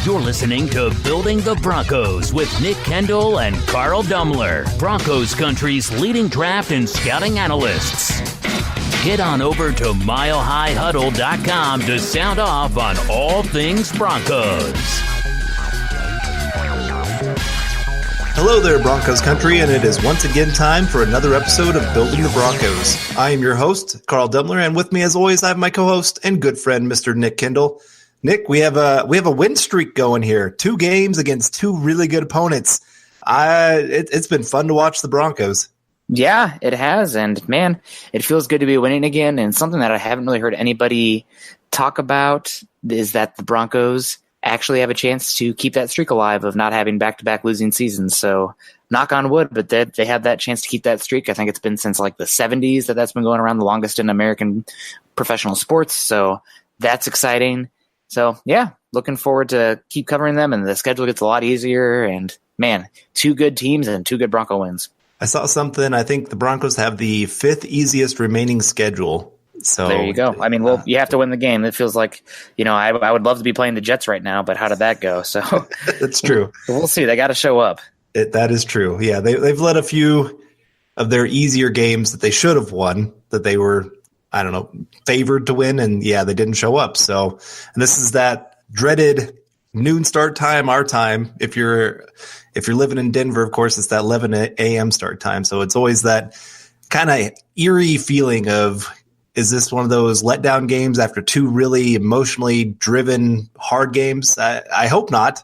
You're listening to Building the Broncos with Nick Kendell and Carl Dumler, Broncos country's leading draft and scouting analysts. Get on over to milehighhuddle.com to sound off on all things Broncos. Hello there, Broncos country, and it is once again time for another episode of Building the Broncos. I am your host, Carl Dumler, and with me as always, I have my co-host and good friend, Mr. Nick Kendell. Nick, we have a win streak going here. 2 games against 2 really good opponents. It's been fun to watch the Broncos. Yeah, it has, and man, it feels good to be winning again. And something that I haven't really heard anybody talk about is that the Broncos actually have a chance to keep that streak alive of not having back-to-back losing seasons. So knock on wood, but they have that chance to keep that streak. I think it's been since like the 70s that's been going around, the longest in American professional sports. So that's exciting. So, yeah, looking forward to keep covering them, and the schedule gets a lot easier. And, man, 2 good teams and 2 good Bronco wins. I saw something. I think the Broncos have the 5th easiest remaining schedule. So there you go. I mean, well, you have to win the game. It feels like, I would love to be playing the Jets right now, but how did that go? So that's true. We'll see. They got to show up. That is true. Yeah, they've let a few of their easier games that they should have won, that they were favored to win, and yeah, they didn't show up. So, and this is that dreaded noon start time, our time. If you're living in Denver, of course, it's that 11 a.m. start time. So it's always that kind of eerie feeling of, is this one of those letdown games after 2 really emotionally driven hard games? I hope not.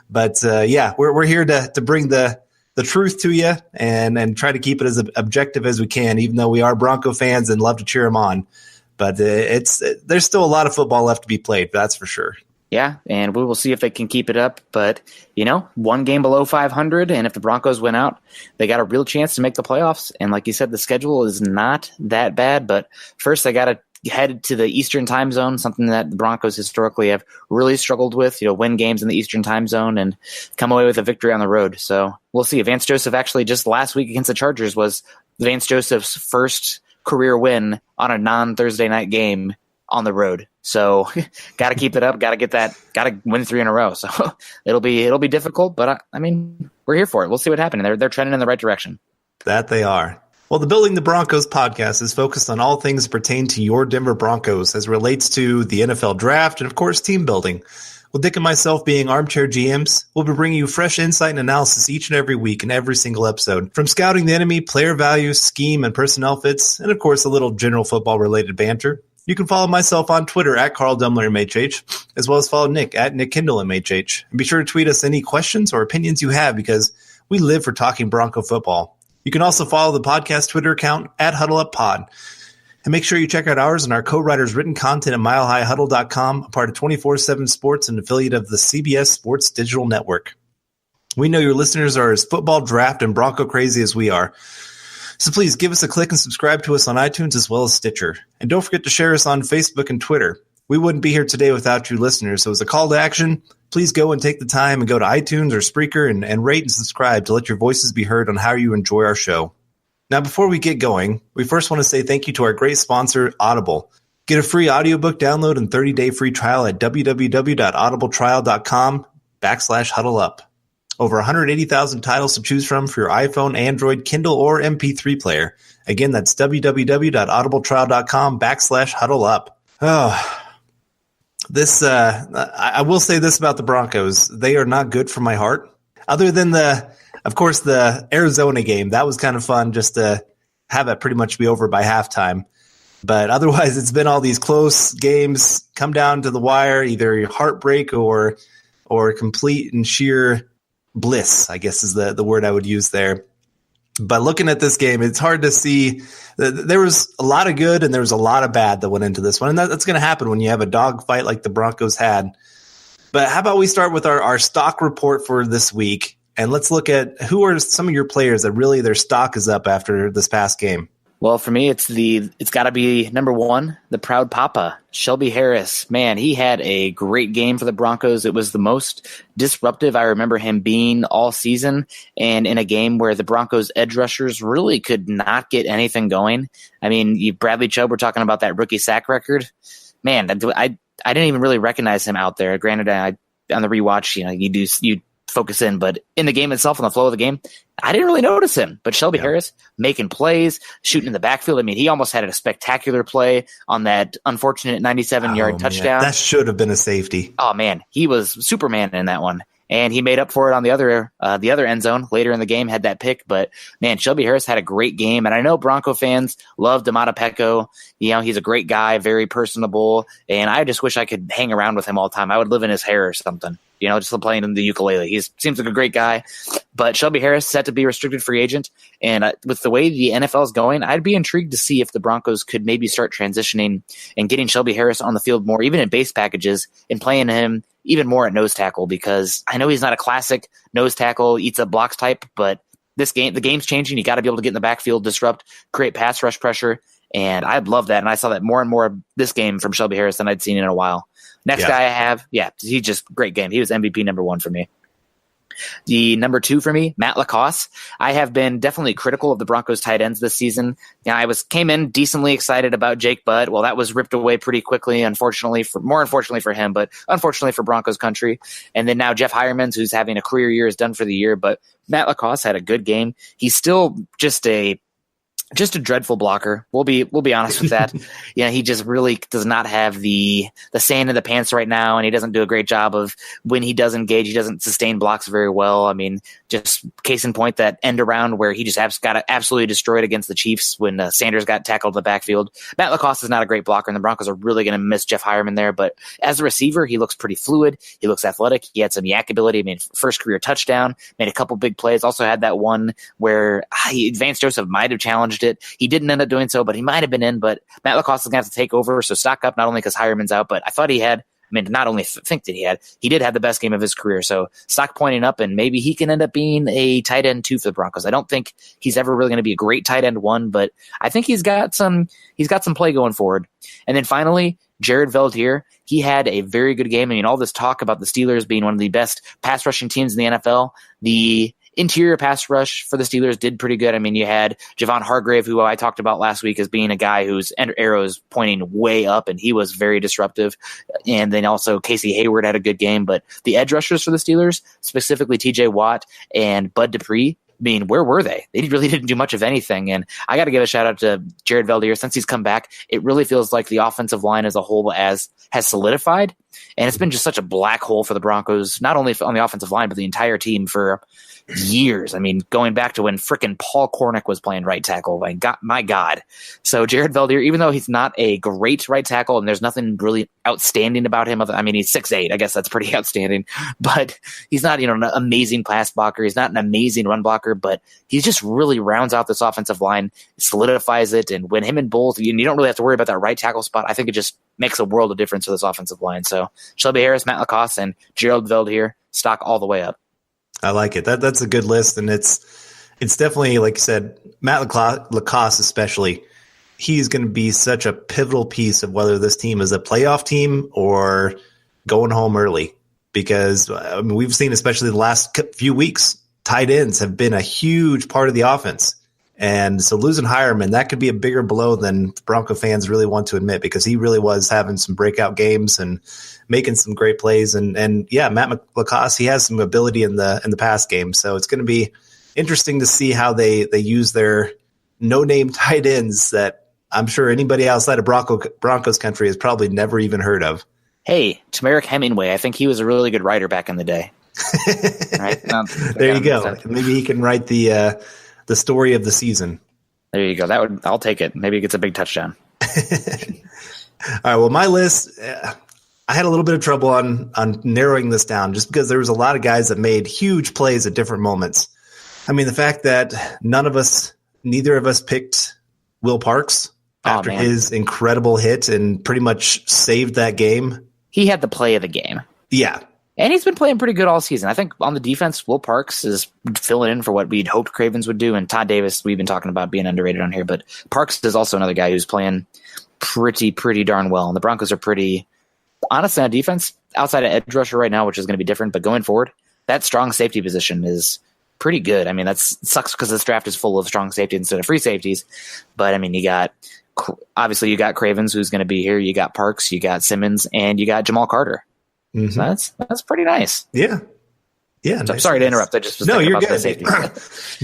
But yeah, we're here to bring the truth to you and try to keep it as objective as we can, even though we are Bronco fans and love to cheer them on. But there's still a lot of football left to be played, that's for sure. Yeah, and we will see if they can keep it up. But, 1 game below 500, and if the Broncos win out, they got a real chance to make the playoffs. And like you said, the schedule is not that bad. But first, they got to head to the Eastern time zone, something that the Broncos historically have really struggled with, win games in the Eastern time zone and come away with a victory on the road. So we'll see. Vance Joseph actually just last week against the Chargers was Vance Joseph's first career win on a non-Thursday night game on the road. So got to keep it up, got to win 3 in a row. So it'll be difficult, but we're here for it. We'll see what happens. They're trending in the right direction. That they are. Well, the Building the Broncos podcast is focused on all things pertain to your Denver Broncos as relates to the NFL draft and, of course, team building. Well, Dick and myself being armchair GMs, we'll be bringing you fresh insight and analysis each and every week in every single episode. From scouting the enemy, player values, scheme, and personnel fits, and, of course, a little general football-related banter. You can follow myself on Twitter at Carl Dumler MHH, as well as follow Nick at Nick Kendell MHH. And be sure to tweet us any questions or opinions you have because we live for talking Bronco football. You can also follow the podcast Twitter account at HuddleUpPod. And make sure you check out ours and our co-writers' written content at milehighhuddle.com, a part of 24/7 Sports and affiliate of the CBS Sports Digital Network. We know your listeners are as football, draft, and Bronco crazy as we are. So please give us a click and subscribe to us on iTunes as well as Stitcher. And don't forget to share us on Facebook and Twitter. We wouldn't be here today without you listeners. So as a call to action, please go and take the time and go to iTunes or Spreaker and rate and subscribe to let your voices be heard on how you enjoy our show. Now, before we get going, we first want to say thank you to our great sponsor, Audible. Get a free audiobook download and 30-day free trial at www.audibletrial.com/huddleup. Over 180,000 titles to choose from for your iPhone, Android, Kindle, or MP3 player. Again, that's www.audibletrial.com/huddleup. Oh, I will say this about the Broncos. They are not good for my heart. Other than of course, the Arizona game. That was kind of fun just to have it pretty much be over by halftime. But otherwise, it's been all these close games come down to the wire, either heartbreak or complete and sheer bliss, I guess is the word I would use there. But looking at this game, it's hard to see. There was a lot of good and there was a lot of bad that went into this one. And that's going to happen when you have a dogfight like the Broncos had. But how about we start with our stock report for this week, and let's look at who are some of your players that really their stock is up after this past game. Well, for me, it's got to be number 1, the proud papa, Shelby Harris. Man, he had a great game for the Broncos. It was the most disruptive I remember him being all season, and in a game where the Broncos edge rushers really could not get anything going. I mean, Bradley Chubb, we're talking about that rookie sack record. Man, I didn't even really recognize him out there. Granted, on the rewatch, you focus in, but in the game itself, on the flow of the game, I didn't really notice him. But Shelby Harris making plays, shooting in the backfield. I mean, he almost had a spectacular play on that unfortunate 97-yard touchdown. That should have been a safety. Oh man, he was Superman in that one. And he made up for it on the other end zone later in the game, had that pick. But, man, Shelby Harris had a great game. And I know Bronco fans love Domata Peko. He's a great guy, very personable. And I just wish I could hang around with him all the time. I would live in his hair or something, just playing in the ukulele. He seems like a great guy. But Shelby Harris set to be restricted free agent. And with the way the NFL is going, I'd be intrigued to see if the Broncos could maybe start transitioning and getting Shelby Harris on the field more, even in base packages, and playing him even more at nose tackle, because I know he's not a classic nose tackle, eats up blocks type, but the game's changing. You got to be able to get in the backfield, disrupt, create pass rush pressure, and I'd love that. And I saw that more and more this game from Shelby Harris than I'd seen in a while. Next guy I have, he just great game. He was MVP number 1 for me. The number 2 for me, Matt LaCosse. I have been definitely critical of the Broncos tight ends this season. I came in decently excited about Jake Butt. Well, that was ripped away pretty quickly, unfortunately for him, but unfortunately for Broncos country. And then now Jeff Hiremans, who's having a career year, is done for the year. But Matt LaCosse had a good game. He's still just a dreadful blocker. We'll be honest with that. He just really does not have the sand in the pants right now, and he doesn't do a great job of when he does engage. He doesn't sustain blocks very well. I mean, just case in point, that end around where he just got absolutely destroyed against the Chiefs when Sanders got tackled in the backfield. Matt LaCosse is not a great blocker, and the Broncos are really going to miss Jeff Hireman there. But as a receiver, he looks pretty fluid. He looks athletic. He had some yak ability. I mean, first career touchdown, made a couple big plays. Also had that one where Vance Joseph might have challenged it. He didn't end up doing so, but he might have been in. But Matt LaCosse is going to have to take over, so stock up, not only because Hireman's out, but I thought he had, not only think that he did have the best game of his career. So stock pointing up, and maybe he can end up being a tight end 2 for the Broncos. I don't think he's ever really going to be a great tight end 1, but I think he's got some play going forward. And then finally, Jared Veldheer, he had a very good game. I mean, all this talk about the Steelers being one of the best pass rushing teams in the NFL, the interior pass rush for the Steelers did pretty good. I mean, you had Javon Hargrave, who I talked about last week as being a guy whose arrow is pointing way up, and he was very disruptive. And then also Casey Hayward had a good game. But the edge rushers for the Steelers, specifically TJ Watt and Bud Dupree, where were they? They really didn't do much of anything. And I got to give a shout out to Jared Veldheer. Since he's come back, it really feels like the offensive line as a whole has solidified. And it's been just such a black hole for the Broncos, not only on the offensive line, but the entire team for years. I mean, going back to when frickin' Paul Cornick was playing right tackle. My God. So Jared Veldheer, even though he's not a great right tackle and there's nothing really outstanding about him, he's 6'8". I guess that's pretty outstanding. But he's not, an amazing pass blocker. He's not an amazing run blocker, but he just really rounds out this offensive line, solidifies it. And when him and Bowles, you don't really have to worry about that right tackle spot. I think it just makes a world of difference for this offensive line. So Shelby Harris, Matt LaCosse, and Gerald Veldheer, stock all the way up. I like it. That's a good list, and it's definitely, like you said, Matt LaCosse especially. He's going to be such a pivotal piece of whether this team is a playoff team or going home early, because we've seen, especially the last few weeks, tight ends have been a huge part of the offense. And so losing Hireman, that could be a bigger blow than Bronco fans really want to admit, because he really was having some breakout games and making some great plays. And yeah, Matt LaCosse, he has some ability in the pass game. So it's going to be interesting to see how they use their no-name tight ends that I'm sure anybody outside of Broncos country has probably never even heard of. Hey, Tamarick Hemingway, I think he was a really good writer back in the day. Right? There you go. Maybe he can write the story of the season. There you go. I'll take it. Maybe he gets a big touchdown. All right. Well, my list, I had a little bit of trouble on narrowing this down, just because there was a lot of guys that made huge plays at different moments. I mean, the fact that neither of us picked Will Parks after his incredible hit and pretty much saved that game. He had the play of the game. Yeah. And he's been playing pretty good all season. I think on the defense, Will Parks is filling in for what we'd hoped Cravens would do. And Todd Davis, we've been talking about being underrated on here. But Parks is also another guy who's playing pretty darn well. And the Broncos are pretty, honestly, on defense, outside of edge rusher right now, which is going to be different. But going forward, that strong safety position is pretty good. I mean, that sucks because this draft is full of strong safety instead of free safeties. But, I mean, you got Cravens, who's going to be here. You got Parks, you got Simmons, and you got Jamal Carter. Mm-hmm. So that's pretty nice. Yeah. Yeah. So, I'm sorry to interrupt. I just was you're about good. safety.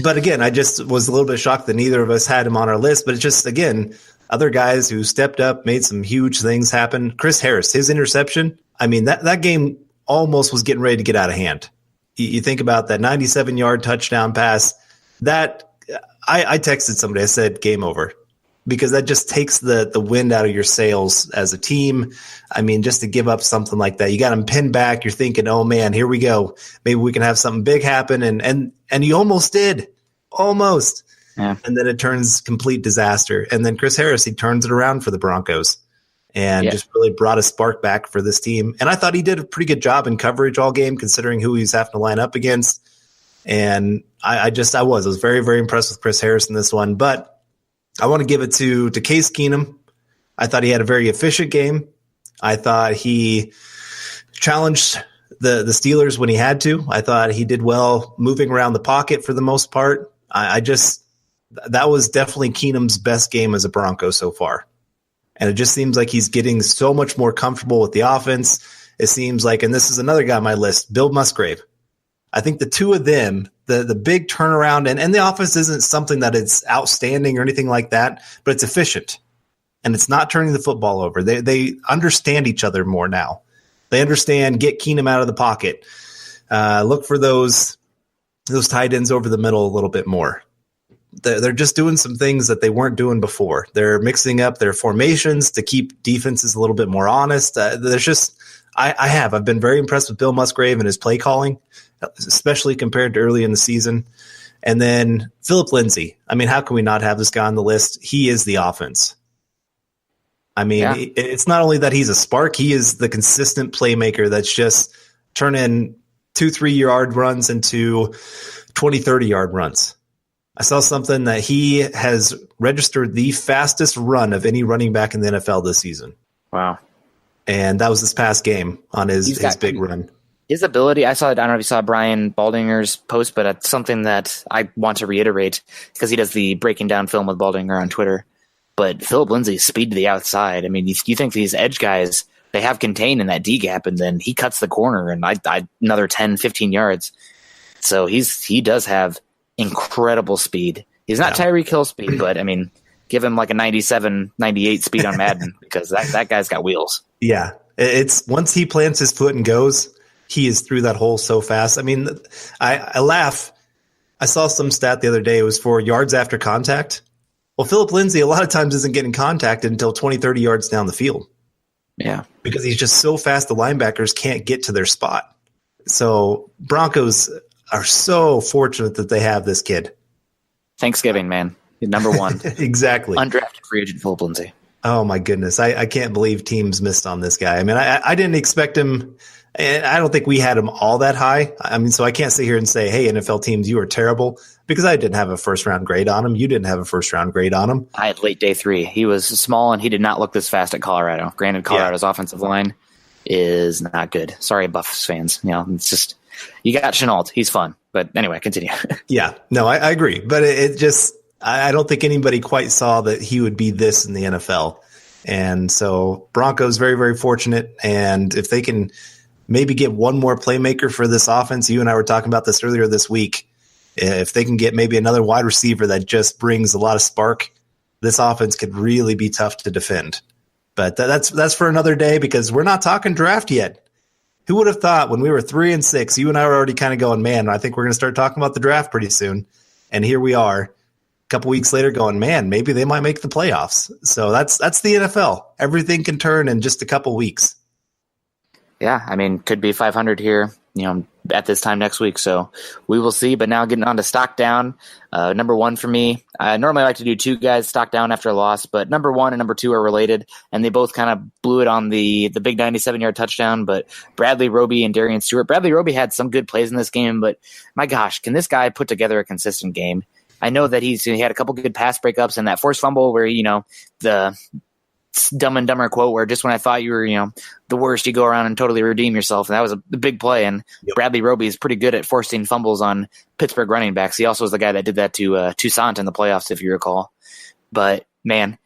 But again, I just was a little bit shocked that neither of us had him on our list. But it's just, again, other guys who stepped up, made some huge things happen. Chris Harris, his interception, I mean, that game almost was getting ready to get out of hand. You think about that 97-yard touchdown pass. That I texted somebody. I said, game over. Because that just takes the wind out of your sails as a team. I mean, just to give up something like that, you got him pinned back. You're thinking, oh man, here we go. Maybe we can have something big happen. And you almost did. Almost. Yeah. And then it turns complete disaster. And then Chris Harris, he turns it around for the Broncos and just really brought a spark back for this team. And I thought he did a pretty good job in coverage all game, considering who he's having to line up against. And I was very, very impressed with Chris Harris in this one. But I want to give it to Case Keenum. I thought he had a very efficient game. I thought he challenged the Steelers when he had to. I thought he did well moving around the pocket for the most part. That was definitely Keenum's best game as a Bronco so far. And it just seems like he's getting so much more comfortable with the offense. It seems like, and this is another guy on my list, Bill Musgrave. I think the two of them, the big turnaround, and the offense isn't something that it's outstanding or anything like that, but it's efficient. And it's not turning the football over. They understand each other more now. They understand, get Keenum out of the pocket. Look for those tight ends over the middle a little bit more. They're just doing some things that they weren't doing before. They're mixing up their formations to keep defenses a little bit more honest. I've been very impressed with Bill Musgrave and his play calling, especially compared to early in the season. And then Philip Lindsay. I mean, how can we not have this guy on the list? He is the offense. I mean, It's not only that he's a spark, he is the consistent playmaker that's just turning 2-3 yard runs into 20-30 yard runs. I saw something that he has registered the fastest run of any running back in the NFL this season. Wow. And that was this past game on his big run. His ability, I don't know if you saw Brian Baldinger's post, but it's something that I want to reiterate because he does the breaking down film with Baldinger on Twitter. But Philip Lindsay's speed to the outside. I mean, you think these edge guys, they have contained in that D gap, and then he cuts the corner and another 10, 15 yards. So he does have incredible speed. He's not Tyreek Hill speed, but I mean, give him like a 97, 98 speed on Madden because that guy's got wheels. Yeah. It's once he plants his foot and goes, he is through that hole so fast. I mean, I laugh. I saw some stat the other day. It was for yards after contact. Well, Philip Lindsay a lot of times isn't getting contacted until 20, 30 yards down the field. Yeah. Because he's just so fast the linebackers can't get to their spot. So Broncos are so fortunate that they have this kid. Thanksgiving, man. Number one. Exactly. Undrafted free agent Philip Lindsay. Oh, my goodness. I can't believe teams missed on this guy. I mean, I didn't expect him. And I don't think we had him all that high. I mean, so I can't sit here and say, hey, NFL teams, you are terrible, because I didn't have a first-round grade on him. You didn't have a first-round grade on him. I had late day 3. He was small, and he did not look this fast at Colorado. Granted, Colorado's offensive line is not good. Sorry, Buffs fans. You know, it's just you got Chenault. He's fun. But anyway, continue. Yeah, no, I agree. But it just I don't think anybody quite saw that he would be this in the NFL. And so Broncos very, very fortunate. And if they can maybe get one more playmaker for this offense. You and I were talking about this earlier this week. If they can get maybe another wide receiver that just brings a lot of spark, this offense could really be tough to defend. But that's for another day, because we're not talking draft yet. Who would have thought when we were 3-6, you and I were already kind of going, man, I think we're going to start talking about the draft pretty soon. And here we are, a couple weeks later going, man, maybe they might make the playoffs. So that's the NFL. Everything can turn in just a couple weeks. Yeah, I mean, could be 500 here, at this time next week. So we will see. But now getting on to stock down, number one for me. I normally like to do 2 guys stock down after a loss, but number 1 and number 2 are related, and they both kind of blew it on the big 97-yard touchdown. But Bradley Roby and Darian Stewart. Bradley Roby had some good plays in this game, but my gosh, can this guy put together a consistent game? I know that he had a couple good pass breakups and that forced fumble where, the Dumb and Dumber quote where just when I thought you were, the worst, you go around and totally redeem yourself. And that was a big play. And Bradley Roby is pretty good at forcing fumbles on Pittsburgh running backs. He also was the guy that did that to Toussaint in the playoffs, if you recall. But man,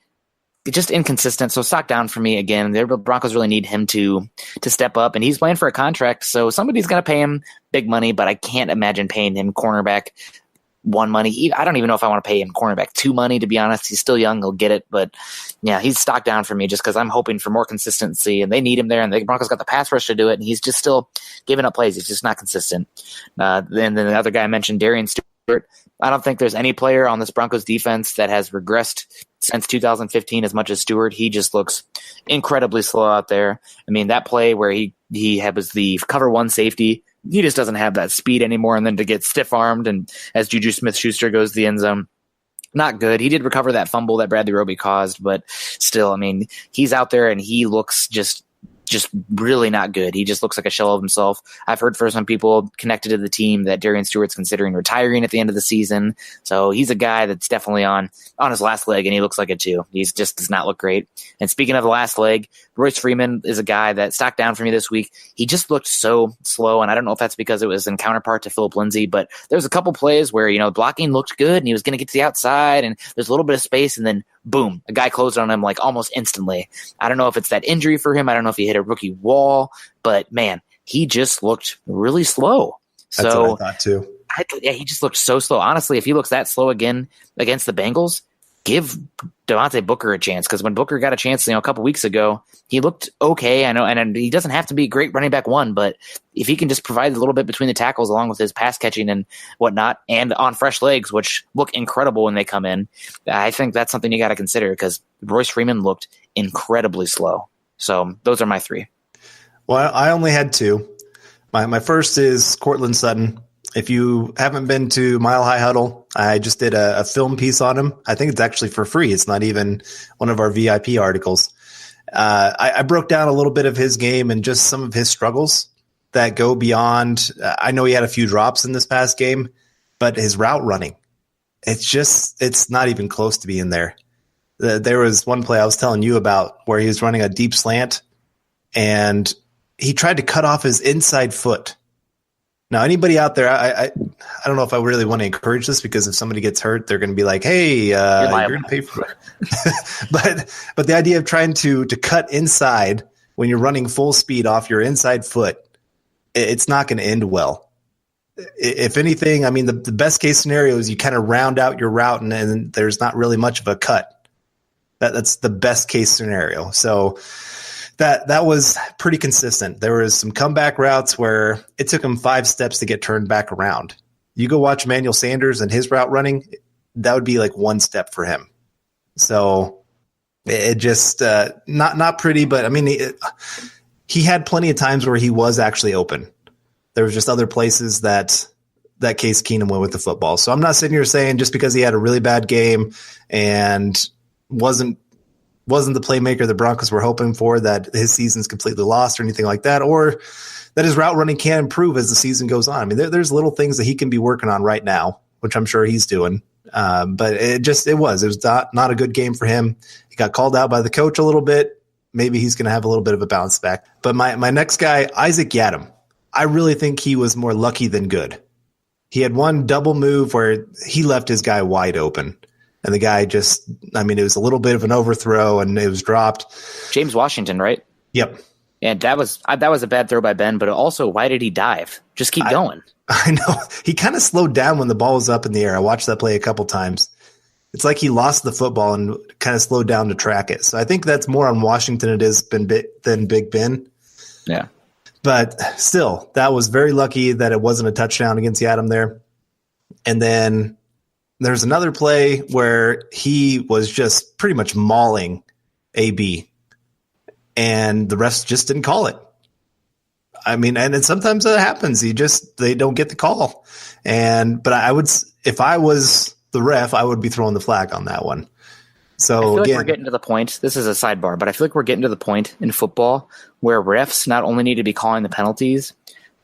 just inconsistent. So stock down for me again. The Broncos really need him to step up, and he's playing for a contract, so somebody's going to pay him big money. But I can't imagine paying him cornerback one money. I don't even know if I want to pay him cornerback two money, to be honest. He's still young. He'll get it. But yeah, he's stock down for me just because I'm hoping for more consistency, and they need him there. And the Broncos got the pass rush to do it, and he's just still giving up plays. He's just not consistent. Then the other guy I mentioned, Darian Stewart. I don't think there's any player on this Broncos defense that has regressed since 2015 as much as Stewart. He just looks incredibly slow out there. I mean, that play where he was the cover one safety, he just doesn't have that speed anymore. And then to get stiff-armed and as Juju Smith-Schuster goes to the end zone, not good. He did recover that fumble that Bradley Roby caused, but still, I mean, he's out there and he looks just really not good. He just looks like a shell of himself. I've heard from some people connected to the team that Darian Stewart's considering retiring at the end of the season. So he's a guy that's definitely on his last leg, and he looks like it too. He just does not look great. And speaking of the last leg, Royce Freeman is a guy that stocked down for me this week. He just looked so slow, and I don't know if that's because it was in counterpart to Phillip Lindsay, but there's a couple plays where, blocking looked good, and he was going to get to the outside, and there's a little bit of space, and then boom, a guy closed on him like almost instantly. I don't know if it's that injury for him. I don't know if he hit a rookie wall, but man, he just looked really slow. That's so what I thought too. He just looked so slow. Honestly, if he looks that slow again against the Bengals, give Devontae Booker a chance, because when Booker got a chance, a couple weeks ago, he looked okay. I know, and he doesn't have to be a great running back one, but if he can just provide a little bit between the tackles along with his pass catching and whatnot, and on fresh legs, which look incredible when they come in, I think that's something you got to consider, because Royce Freeman looked incredibly slow. So those are my three. Well, I only had two. My first is Cortland Sutton. If you haven't been to Mile High Huddle, I just did a film piece on him. I think it's actually for free. It's not even one of our VIP articles. I broke down a little bit of his game and just some of his struggles that go beyond. I know he had a few drops in this past game, but his route running, it's not even close to being there. There was one play I was telling you about where he was running a deep slant, and he tried to cut off his inside foot. Now, anybody out there, I don't know if I really want to encourage this, because if somebody gets hurt, they're going to be like, hey, you're going to pay for it. But the idea of trying to cut inside when you're running full speed off your inside foot, it's not going to end well. If anything, I mean, the best case scenario is you kind of round out your route and there's not really much of a cut. That's the best case scenario. So that was pretty consistent. There was some comeback routes where it took him 5 steps to get turned back around. You go watch Emmanuel Sanders and his route running, that would be like 1 step for him. So it just not pretty, but I mean, he had plenty of times where he was actually open. There was just other places that Case Keenum went with the football. So I'm not sitting here saying just because he had a really bad game and wasn't the playmaker the Broncos were hoping for, that his season's completely lost or anything like that, or that his route running can improve as the season goes on. I mean, there's little things that he can be working on right now, which I'm sure he's doing. But it was not a good game for him. He got called out by the coach a little bit. Maybe he's going to have a little bit of a bounce back. But my next guy, Isaac Yiadom, I really think he was more lucky than good. He had one double move where he left his guy wide open. And the guy it was a little bit of an overthrow and it was dropped. James Washington, right? Yep. And that was a bad throw by Ben, but also, why did he dive? Just keep going. I know. He kind of slowed down when the ball was up in the air. I watched that play a couple times. It's like he lost the football and kind of slowed down to track it. So I think that's more on Washington than Big Ben. Yeah. But still, that was very lucky that it wasn't a touchdown against Yiadom there. And then there's another play where he was just pretty much mauling AB, and the refs just didn't call it. I mean, and sometimes that happens. They don't get the call. But if I was the ref, I would be throwing the flag on that one. So I feel like again, we're getting to the point. This is a sidebar, but I feel like we're getting to the point in football where refs not only need to be calling the penalties,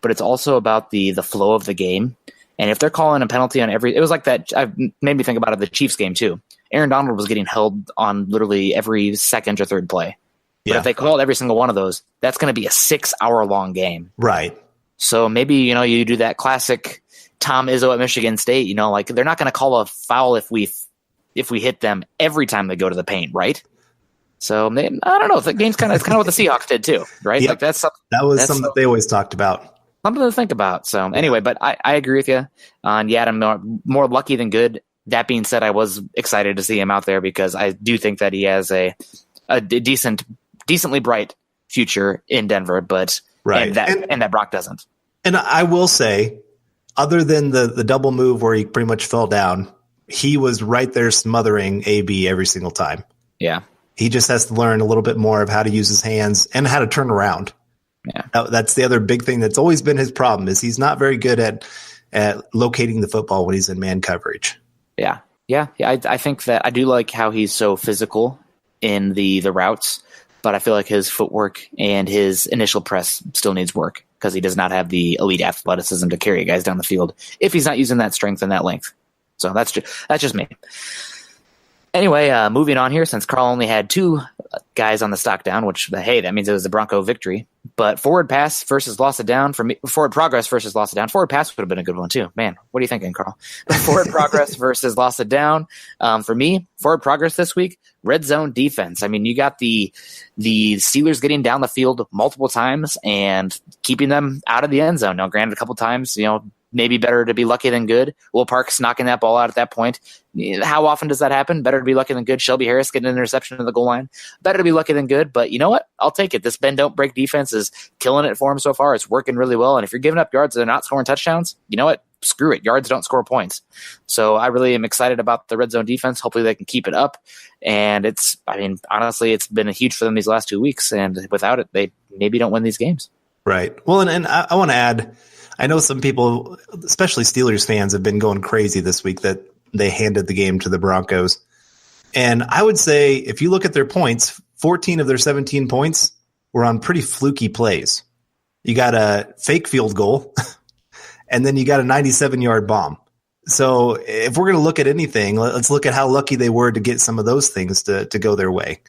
but it's also about the flow of the game. And if they're calling a penalty on it was like that. I've made me think about it. The Chiefs game too. Aaron Donald was getting held on literally every second or third play. But if they called every single one of those, that's going to be a 6-hour long game. Right. So maybe, you do that classic Tom Izzo at Michigan State, like they're not going to call a foul if we hit them every time they go to the paint, right? So I don't know. The game's kind of what the Seahawks did too, right? Yep. Like that's something that they always talked about. Something to think about. So anyway, but I agree with you on I'm more lucky than good. That being said, I was excited to see him out there because I do think that he has a decently bright future in Denver, but right. and that Brock doesn't. And I will say, other than the double move where he pretty much fell down, he was right there smothering AB every single time. Yeah. He just has to learn a little bit more of how to use his hands and how to turn around. Yeah. That's the other big thing that's always been his problem is he's not very good at locating the football when he's in man coverage. Yeah. I think that I do like how he's so physical in the routes, but I feel like his footwork and his initial press still needs work because he does not have the elite athleticism to carry guys down the field if he's not using that strength and that length. So that's just me. Anyway, moving on here, since Carl only had 2 guys on the stock down, which, hey, that means it was a Bronco victory. But forward pass versus loss of down for me, forward progress versus loss of down. Forward pass would have been a good one too. Man, what are you thinking, Carl? Forward progress versus loss of down. For me, forward progress this week, red zone defense. I mean, you got the Steelers getting down the field multiple times and keeping them out of the end zone. Now, granted, a couple times, maybe better to be lucky than good. Will Parks knocking that ball out at that point. How often does that happen? Better to be lucky than good. Shelby Harris getting an interception in the goal line. Better to be lucky than good. But you know what? I'll take it. This bend don't break defense is killing it for him so far. It's working really well. And if you're giving up yards and they're not scoring touchdowns, you know what? Screw it. Yards don't score points. So I really am excited about the red zone defense. Hopefully they can keep it up. And honestly, it's been huge for them these last 2 weeks. And without it, they maybe don't win these games. Right. Well, and I want to add, I know some people, especially Steelers fans, have been going crazy this week that they handed the game to the Broncos. And I would say if you look at their points, 14 of their 17 points were on pretty fluky plays. You got a fake field goal, and then you got a 97-yard bomb. So if we're going to look at anything, let's look at how lucky they were to get some of those things to go their way.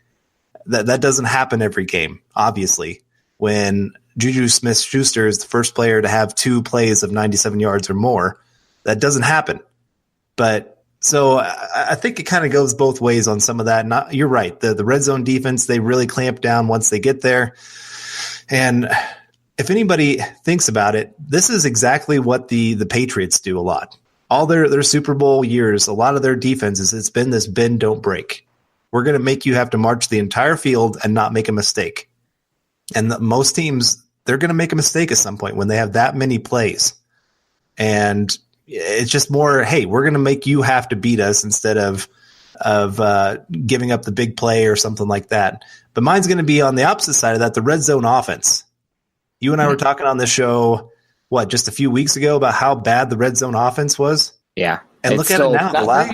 That doesn't happen every game, obviously. When Juju Smith-Schuster is the first player to have 2 plays of 97 yards or more, that doesn't happen. But so I think it kind of goes both ways on some of that. You're right. The red zone defense, they really clamp down once they get there. And if anybody thinks about it, this is exactly what the Patriots do a lot. All their Super Bowl years, a lot of their defenses, it's been this bend, don't break. We're going to make you have to march the entire field and not make a mistake. And most teams, they're going to make a mistake at some point when they have that many plays. And it's just more, hey, we're going to make you have to beat us instead of giving up the big play or something like that. But mine's going to be on the opposite side of that, the red zone offense. You and I were talking on this show, just a few weeks ago about how bad the red zone offense was? Yeah. And look at it now.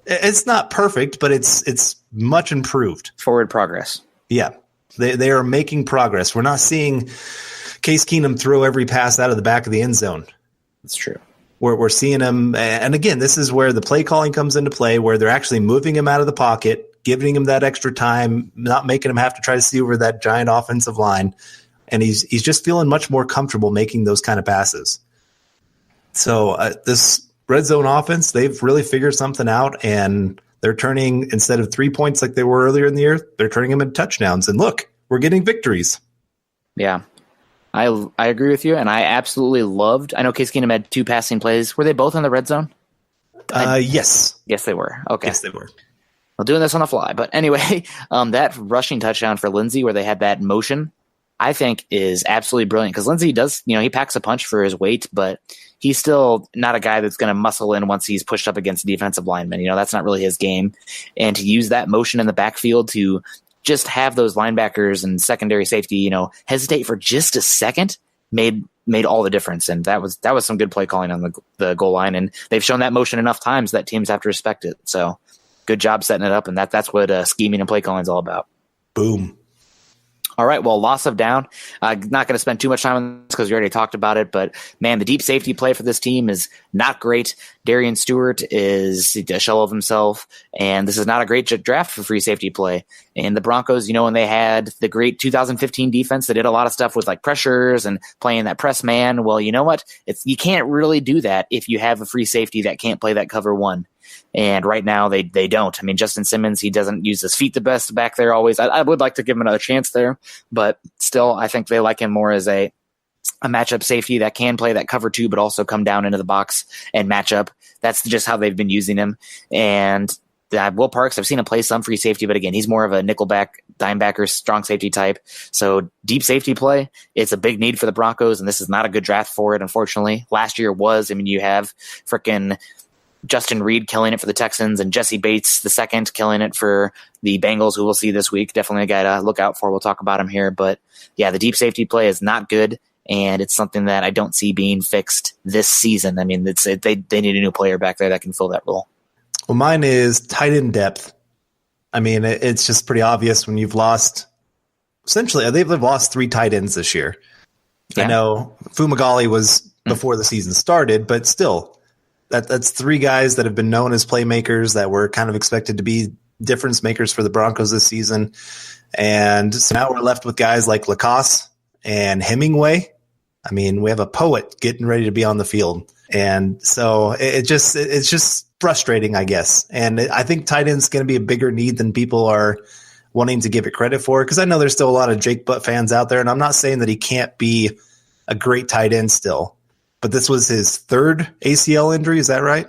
It's not perfect, but it's much improved. Forward progress. Yeah. They are making progress. We're not seeing Case Keenum throw every pass out of the back of the end zone. That's true. We're seeing him, and again, this is where the play calling comes into play, where they're actually moving him out of the pocket, giving him that extra time, not making him have to try to see over that giant offensive line, and he's just feeling much more comfortable making those kind of passes. So this red zone offense, they've really figured something out, and they're turning, instead of 3 points like they were earlier in the year, they're turning them into touchdowns. And look, we're getting victories. Yeah. I agree with you, and I absolutely loved. I know Case Keenum had 2 passing plays. Were they both in the red zone? Yes. Yes, they were. Okay. Yes, they were. Well, doing this on the fly. But anyway, that rushing touchdown for Lindsey where they had that motion, I think is absolutely brilliant because Lindsey does, he packs a punch for his weight, but he's still not a guy that's going to muscle in once he's pushed up against a defensive lineman. That's not really his game. And to use that motion in the backfield to just have those linebackers and secondary safety, hesitate for just a second made all the difference. And that was some good play calling on the goal line. And they've shown that motion enough times that teams have to respect it. So good job setting it up. And that's what scheming and play calling is all about. Boom. All right, well, loss of down. Not going to spend too much time on this because we already talked about it, but man, the deep safety play for this team is not great. Darian Stewart is a shell of himself, and this is not a great draft for free safety play. And the Broncos, when they had the great 2015 defense that did a lot of stuff with like pressures and playing that press man, well, you know what? You can't really do that if you have a free safety that can't play that cover one. And right now they don't. I mean, Justin Simmons, he doesn't use his feet the best back there always. I would like to give him another chance there, but still, I think they like him more as a matchup safety that can play that cover 2, but also come down into the box and match up. That's just how they've been using him. And Will Parks, I've seen him play some free safety, but again, he's more of a nickelback, dimebacker, strong safety type. So deep safety play, it's a big need for the Broncos, and this is not a good draft for it, unfortunately. Last year was. I mean, you have frickin' Justin Reed killing it for the Texans and Jesse Bates II killing it for the Bengals, who we'll see this week. Definitely a guy to look out for. We'll talk about him here. But yeah, the deep safety play is not good, and it's something that I don't see being fixed this season. I mean, they need a new player back there that can fill that role. Well, mine is tight end depth. I mean, it's just pretty obvious when you've lost – essentially, they've lost 3 tight ends this year. Yeah. I know Fumagalli was before the season started, but still, that's 3 guys that have been known as playmakers that were kind of expected to be difference makers for the Broncos this season. And so now we're left with guys like Lacoste and Hemingway. I mean, we have a poet getting ready to be on the field. And so it's just frustrating, I guess. And I think tight end's going to be a bigger need than people are wanting to give it credit for, because I know there's still a lot of Jake Butt fans out there, and I'm not saying that he can't be a great tight end still, but this was his 3rd ACL injury. Is that right?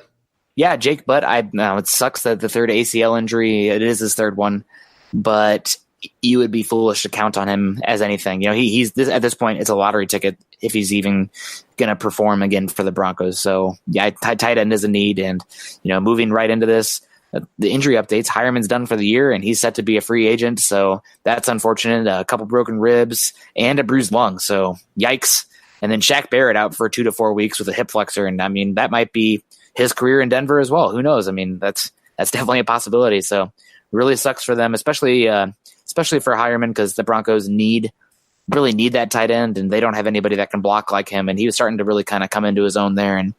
Yeah, Jake Butt. It sucks that the 3rd ACL injury, it is his 3rd one, but you would be foolish to count on him as anything. You know, he's at this point, it's a lottery ticket if he's even going to perform again for the Broncos. So yeah, tight end is a need. And, you know, moving right into this, the injury updates, Hireman's done for the year and he's set to be a free agent. So that's unfortunate. A couple broken ribs and a bruised lung. So yikes. And then Shaq Barrett out for 2 to 4 weeks with a hip flexor. And I mean, that might be his career in Denver as well. Who knows? I mean, that's definitely a possibility. So really sucks for them, especially for Hireman, because the Broncos really need that tight end, and they don't have anybody that can block like him. And he was starting to really kind of come into his own there and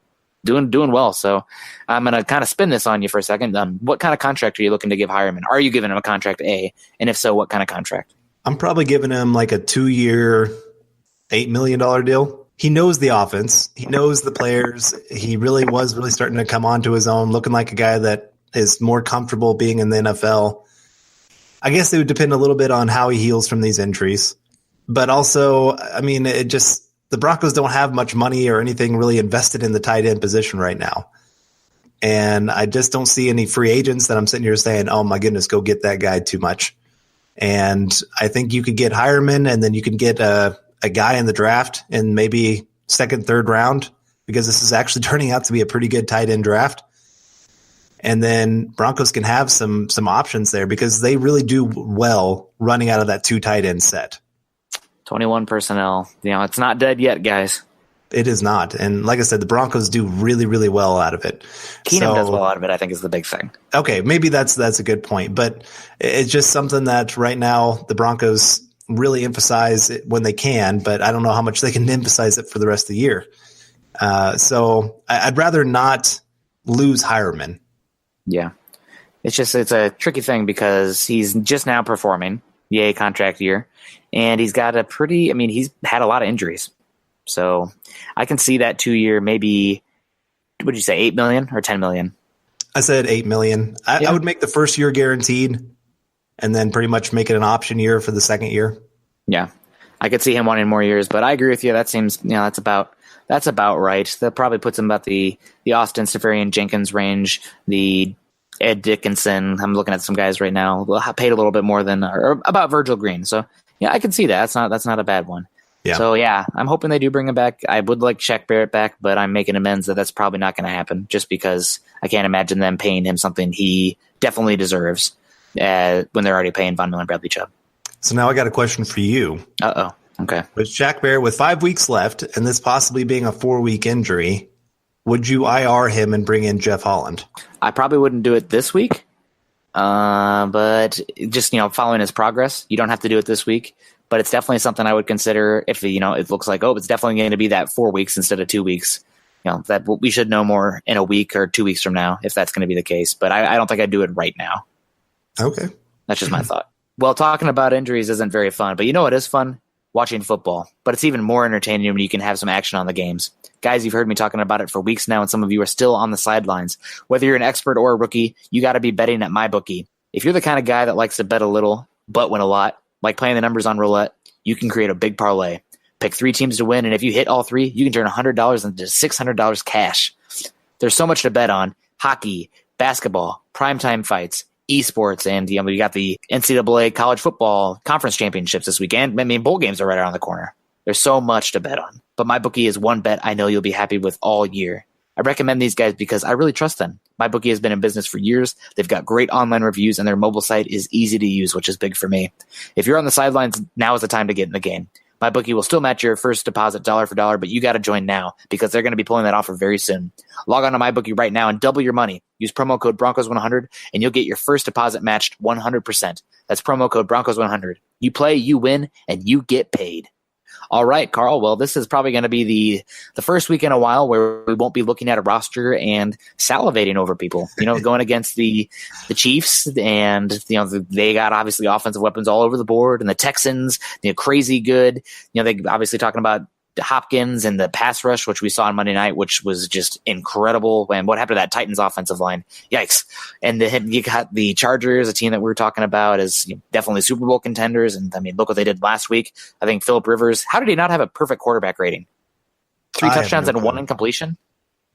doing well. So I'm going to kind of spin this on you for a second. What kind of contract are you looking to give Hireman? Are you giving him a contract A? And if so, what kind of contract? I'm probably giving him like a 2-year, $8 million deal. He knows the offense. He knows the players. He was really starting to come onto his own, looking like a guy that is more comfortable being in the NFL. I guess it would depend a little bit on how he heals from these injuries. But also, I mean, the Broncos don't have much money or anything really invested in the tight end position right now. And I just don't see any free agents that I'm sitting here saying, oh my goodness, go get that guy too much. And I think you could get Hireman, and then you can get a guy in the draft in maybe 2nd, 3rd round, because this is actually turning out to be a pretty good tight end draft. And then Broncos can have some options there, because they really do well running out of that 2 tight end set. 21 personnel. You know, it's not dead yet, guys. It is not. And like I said, the Broncos do really, really well out of it. Keenum does well out of it, I think, is the big thing. Okay, maybe that's a good point. But it's just something that right now the Broncos really emphasize it when they can, but I don't know how much they can emphasize it for the rest of the year. So I'd rather not lose Hireman. Yeah. It's a tricky thing because he's just now performing, yay, contract year, and he's got he's had a lot of injuries. So I can see that 2-year, maybe, what did you say, $8 million or $10 million? I said $8 million. I would make the first year guaranteed and then pretty much make it an option year for the 2nd year. Yeah. I could see him wanting more years, but I agree with you. That seems, that's about right. That probably puts him about the Austin Safarian Jenkins range, the Ed Dickinson. I'm looking at some guys right now paid a little bit more than, or about Virgil Green. So yeah, I can see that. That's not a bad one. Yeah. So yeah, I'm hoping they do bring him back. I would like Shaq Barrett back, but I'm making amends that's probably not going to happen, just because I can't imagine them paying him something he definitely deserves when they're already paying Von Miller and Bradley Chubb. So now I got a question for you. Uh-oh. Okay. With Shaq Barrett with 5 weeks left and this possibly being a 4-week injury, would you IR him and bring in Jeff Holland? I probably wouldn't do it this week, but just, following his progress. You don't have to do it this week, but it's definitely something I would consider if, it looks like, it's definitely going to be that 4 weeks instead of 2 weeks. That we should know more in a week or 2 weeks from now if that's going to be the case. But I don't think I'd do it right now. Okay. That's just my thought. Well, talking about injuries isn't very fun, but you know what is fun? watching football, but it's even more entertaining when you can have some action on the games. Guys, you've heard me talking about it for weeks now, and some of you are still on the sidelines. Whether you're an expert or a rookie, you got to be betting at MyBookie. If you're the kind of guy that likes to bet a little, but win a lot, like playing the numbers on roulette, you can create a big parlay. Pick 3 teams to win, and if you hit all 3, you can turn $100 into $600 cash. There's so much to bet on. Hockey, basketball, primetime fights, esports, and we got the NCAA college football conference championships this weekend. I mean, bowl games are right around the corner. There's so much to bet on. But MyBookie is one bet I know you'll be happy with all year. I recommend these guys because I really trust them. MyBookie has been in business for years. They've got great online reviews, and their mobile site is easy to use, which is big for me. If you're on the sidelines, now is the time to get in the game. MyBookie will still match your first deposit dollar for dollar, but you got to join now because they're going to be pulling that offer very soon. Log on to MyBookie right now and double your money. Use promo code Broncos100 and you'll get your first deposit matched 100%. That's promo code Broncos100. You play, you win, and you get paid. All right, Carl. Well, this is probably going to be the first week in a while where we won't be looking at a roster and salivating over people. Going against the Chiefs, and they got obviously offensive weapons all over the board, and the Texans, crazy good. They obviously talking about Hopkins and the pass rush, which we saw on Monday night, which was just incredible. And what happened to that Titans offensive line? Yikes. And then you got the Chargers, a team that we were talking about as definitely Super Bowl contenders. And I mean, look what they did last week. I think Phillip Rivers, how did he not have a perfect quarterback rating? 3 touchdowns and 1 incompletion?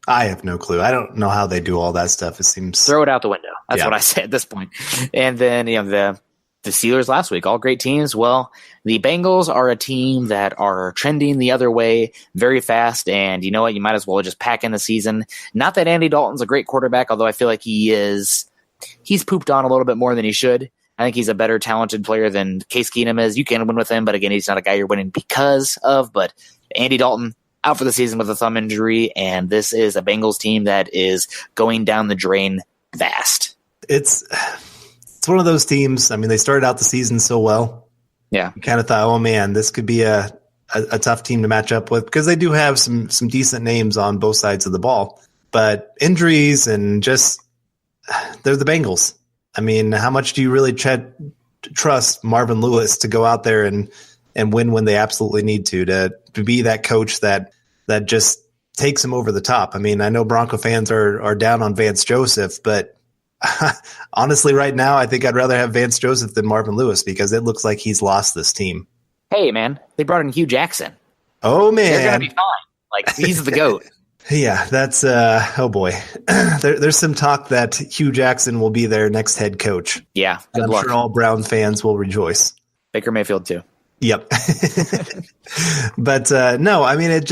I have no clue. I don't know how they do all that stuff. It seems... Throw it out the window. That's what I say at this point. And then, the Steelers last week, all great teams. Well, the Bengals are a team that are trending the other way very fast, and you know what? You might as well just pack in the season. Not that Andy Dalton's a great quarterback, although I feel like he's pooped on a little bit more than he should. I think he's a better talented player than Case Keenum is. You can win with him, but again, he's not a guy you're winning because of. But Andy Dalton out for the season with a thumb injury, and this is a Bengals team that is going down the drain fast. It's one of those teams. I mean, they started out the season so well. Yeah. You kind of thought, oh man, this could be a tough team to match up with because they do have some decent names on both sides of the ball. But injuries and just they're the Bengals. I mean, how much do you really trust Marvin Lewis to go out there and win when they absolutely need to be that coach that just takes them over the top? I mean, I know Bronco fans are down on Vance Joseph, but honestly, right now, I think I'd rather have Vance Joseph than Marvin Lewis because it looks like he's lost this team. Hey, man, they brought in Hugh Jackson. Oh, man. They're going to be fine. Like, he's the GOAT. Yeah, that's oh, boy. There's some talk that Hugh Jackson will be their next head coach. Yeah, good I'm luck. sure all Brown fans will rejoice. Baker Mayfield, too. Yep. But, no, I mean, like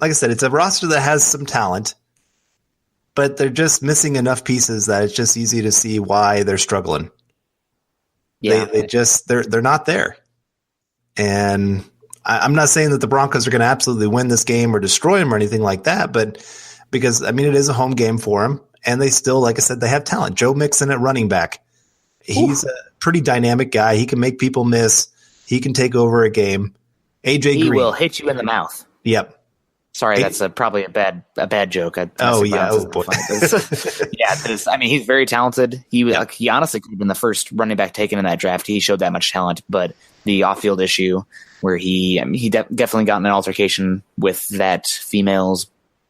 I said, it's a roster that has some talent. But they're just missing enough pieces that it's just easy to see why they're struggling. Yeah, they're not there. And I'm not saying that the Broncos are going to absolutely win this game or destroy them or anything like that, but because I mean it is a home game for them, and they still, like I said, they have talent. Joe Mixon at running back, he's a pretty dynamic guy. He can make people miss. He can take over a game. AJ Green, he will hit you in the mouth. Yep. Sorry, that's probably a bad joke. Boy. Yeah, I mean, he's very talented. He honestly could have been the first running back taken in that draft. He showed that much talent, but the off-field issue where he definitely got in an altercation with that female's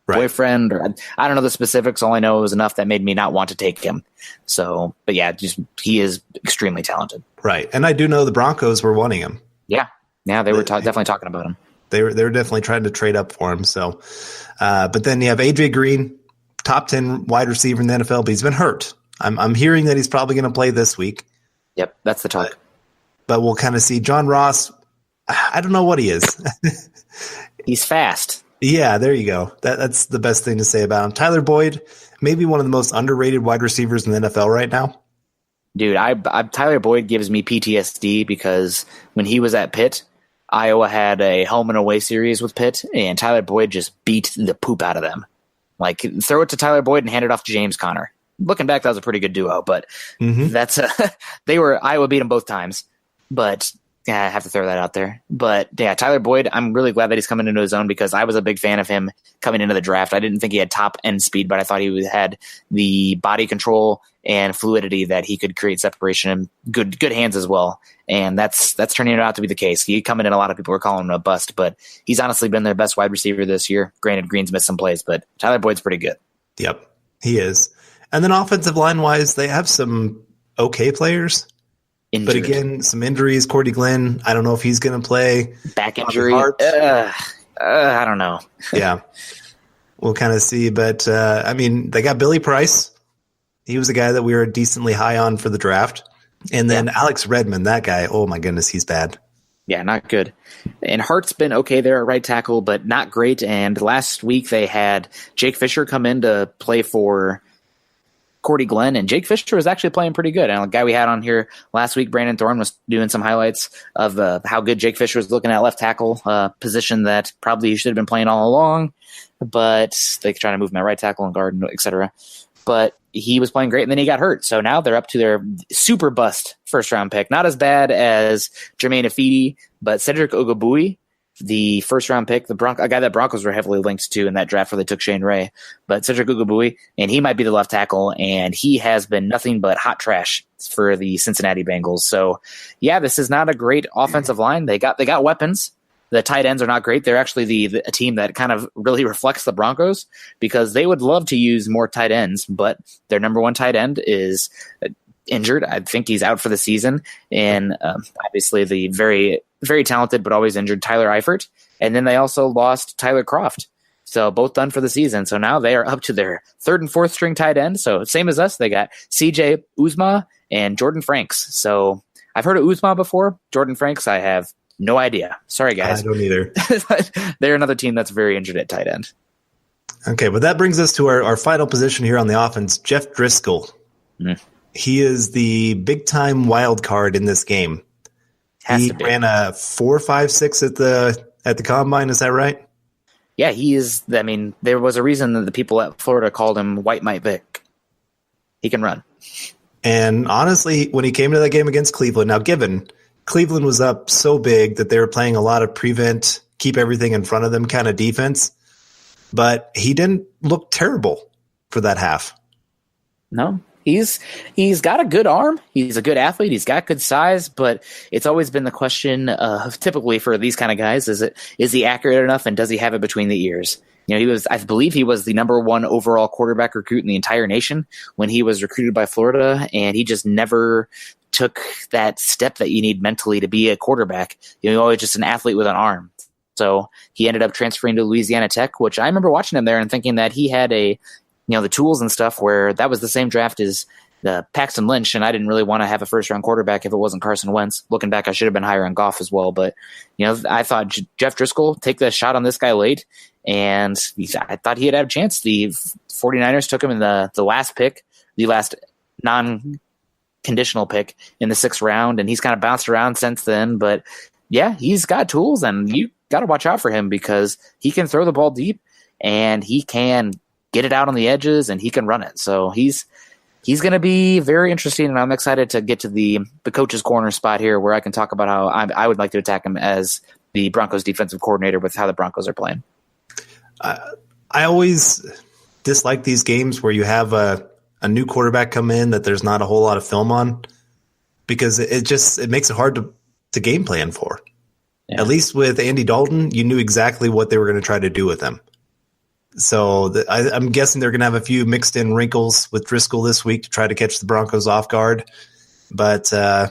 boyfriend, or I don't know the specifics. All I know is enough that made me not want to take him. So, but yeah, he is extremely talented. Right, and I do know the Broncos were wanting him. Yeah, they were definitely talking about him. They were definitely trying to trade up for him. So, but then you have AJ Green, top 10 wide receiver in the NFL, but he's been hurt. I'm hearing that he's probably going to play this week. Yep, that's the talk. But we'll kind of see. John Ross, I don't know what he is. He's fast. Yeah, there you go. That's the best thing to say about him. Tyler Boyd, maybe one of the most underrated wide receivers in the NFL right now. Dude, Tyler Boyd gives me PTSD because when he was at Pitt, Iowa had a home and away series with Pitt, and Tyler Boyd just beat the poop out of them. Like, throw it to Tyler Boyd and hand it off to James Conner. Looking back, that was a pretty good duo, but Iowa beat them both times. But Yeah, I have to throw that out there. But yeah, Tyler Boyd, I'm really glad that he's coming into his own because I was a big fan of him coming into the draft. I didn't think he had top end speed, but I thought he had the body control and fluidity that he could create separation and good hands as well. And that's turning out to be the case. He coming in, a lot of people were calling him a bust, but he's honestly been their best wide receiver this year. Granted, Green's missed some plays, but Tyler Boyd's pretty good. Yep, he is. And then offensive line wise, they have some okay players. Injured. But again, some injuries. Cordy Glenn, I don't know if he's going to play. Back injury. I don't know. Yeah, we'll kind of see. But, they got Billy Price. He was a guy that we were decently high on for the draft. And then Alex Redmond, that guy, oh my goodness, he's bad. Yeah, not good. And Hart's been okay there at right tackle, but not great. And last week they had Jake Fisher come in to play for Cordy Glenn, and Jake Fisher was actually playing pretty good. And the guy we had on here last week, Brandon Thorne, was doing some highlights of how good Jake Fisher was looking at left tackle, position that probably he should have been playing all along, but they trying to move him at right tackle and guard, etc. But he was playing great, and then he got hurt. So now they're up to their super bust first-round pick. Not as bad as Jermaine Afidi, but Cedric Ogabui, the first-round pick, a guy that Broncos were heavily linked to in that draft where they took Shane Ray. But Cedric Ogabui, and he might be the left tackle, and he has been nothing but hot trash for the Cincinnati Bengals. So, yeah, this is not a great offensive line. They got weapons. The tight ends are not great. They're actually a team that kind of really reflects the Broncos because they would love to use more tight ends, but their number one tight end is injured. I think he's out for the season. And obviously the very, very talented but always injured Tyler Eifert. And then they also lost Tyler Kroft. So both done for the season. So now they are up to their third and fourth string tight end. So same as us, they got CJ Uzma and Jordan Franks. So I've heard of Uzma before. Jordan Franks, I have no idea. Sorry, guys. I don't either. They're another team that's very injured at tight end. Okay, but that brings us to our final position here on the offense, Jeff Driscoll. He is the big-time wild card in this game. He ran a 4.56 at the combine. Is that right? Yeah, he is. I mean, there was a reason that the people at Florida called him White Mike Vick. He can run. And honestly, when he came to that game against Cleveland, now given Cleveland was up so big that they were playing a lot of prevent, keep everything in front of them kind of defense, but he didn't look terrible for that half. No, he's got a good arm. He's a good athlete. He's got good size, but it's always been the question of typically for these kind of guys, is he accurate enough and does he have it between the ears? You know, I believe he was the number one overall quarterback recruit in the entire nation when he was recruited by Florida, and he just never took that step that you need mentally to be a quarterback. You're always just an athlete with an arm. So he ended up transferring to Louisiana Tech, which I remember watching him there and thinking that he had the tools and stuff where that was the same draft as the Paxton Lynch, and I didn't really want to have a first-round quarterback if it wasn't Carson Wentz. Looking back, I should have been higher on Goff as well, but I thought Jeff Driscoll, take the shot on this guy late, and I thought he had a chance. The 49ers took him in the last pick, the last non-conditional pick in the 6th round, and he's kind of bounced around since then, but yeah, he's got tools, and you got to watch out for him because he can throw the ball deep, and he can get it out on the edges, and he can run it. So he's going to be very interesting, and I'm excited to get to the coach's corner spot here where I can talk about how I would like to attack him as the Broncos defensive coordinator with how the Broncos are playing. I always dislike these games where you have a new quarterback come in that there's not a whole lot of film on because it makes it hard to game plan for. Yeah. At least with Andy Dalton, you knew exactly what they were going to try to do with him. So I'm guessing they're going to have a few mixed in wrinkles with Driscoll this week to try to catch the Broncos off guard. But I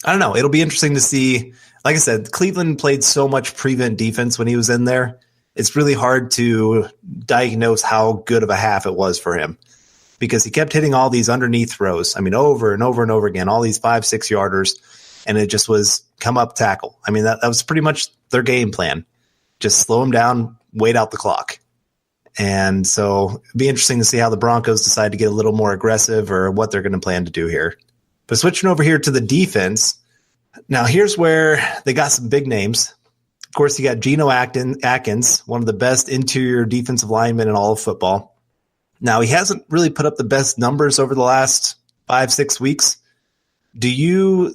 don't know. It'll be interesting to see. Like I said, Cleveland played so much prevent defense when he was in there. It's really hard to diagnose how good of a half it was for him because he kept hitting all these underneath throws. I mean, over and over and over again, all these 5-6 yarders, and it just was come up tackle. I mean, that was pretty much their game plan. Just slow him down, wait out the clock. And so it'd be interesting to see how the Broncos decide to get a little more aggressive or what they're going to plan to do here. But switching over here to the defense, now here's where they got some big names. Of course, you got Geno Atkins, one of the best interior defensive linemen in all of football. Now, he hasn't really put up the best numbers over the last 5-6 weeks. Do you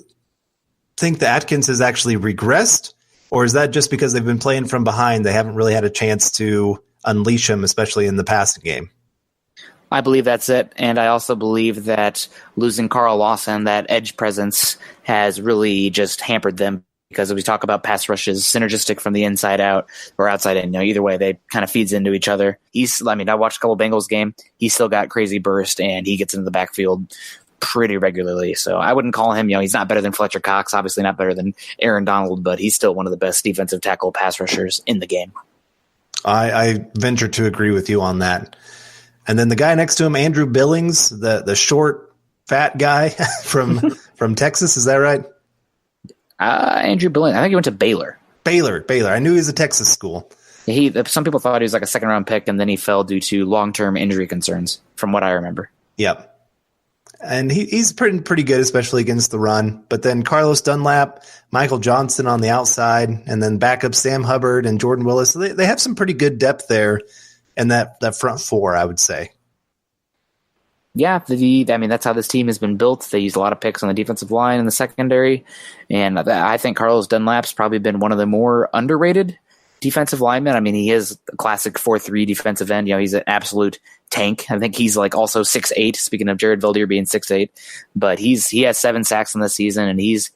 think that Atkins has actually regressed, or is that just because they've been playing from behind? They haven't really had a chance to unleash him, especially in the passing game. I believe that's it, and I also believe that losing Carl Lawson, that edge presence, has really just hampered them, because as we talk about pass rushes, synergistic from the inside out or outside in, either way, they kind of feeds into each other. I watched a couple Bengals game. He still got crazy burst, and he gets into the backfield pretty regularly. So I wouldn't call him, he's not better than Fletcher Cox, obviously not better than Aaron Donald, but he's still one of the best defensive tackle pass rushers in the game. I venture to agree with you on that. And then the guy next to him, Andrew Billings, the short, fat guy from Texas. Is that right? Andrew Billings. I think he went to Baylor. Baylor. I knew he was a Texas school. Some people thought he was like a second-round pick, and then he fell due to long-term injury concerns, from what I remember. Yep. And he's pretty good, especially against the run. But then Carlos Dunlap, Michael Johnson on the outside, and then backup Sam Hubbard and Jordan Willis. So they have some pretty good depth there in that front four, I would say. Yeah, that's how this team has been built. They use a lot of picks on the defensive line and the secondary. And I think Carlos Dunlap's probably been one of the more underrated defensive linemen. I mean, he is a classic 4-3 defensive end. He's an absolute tank. I think he's like also 6'8", speaking of Jared Valdir being 6'8". But he has 7 sacks in the season, and he's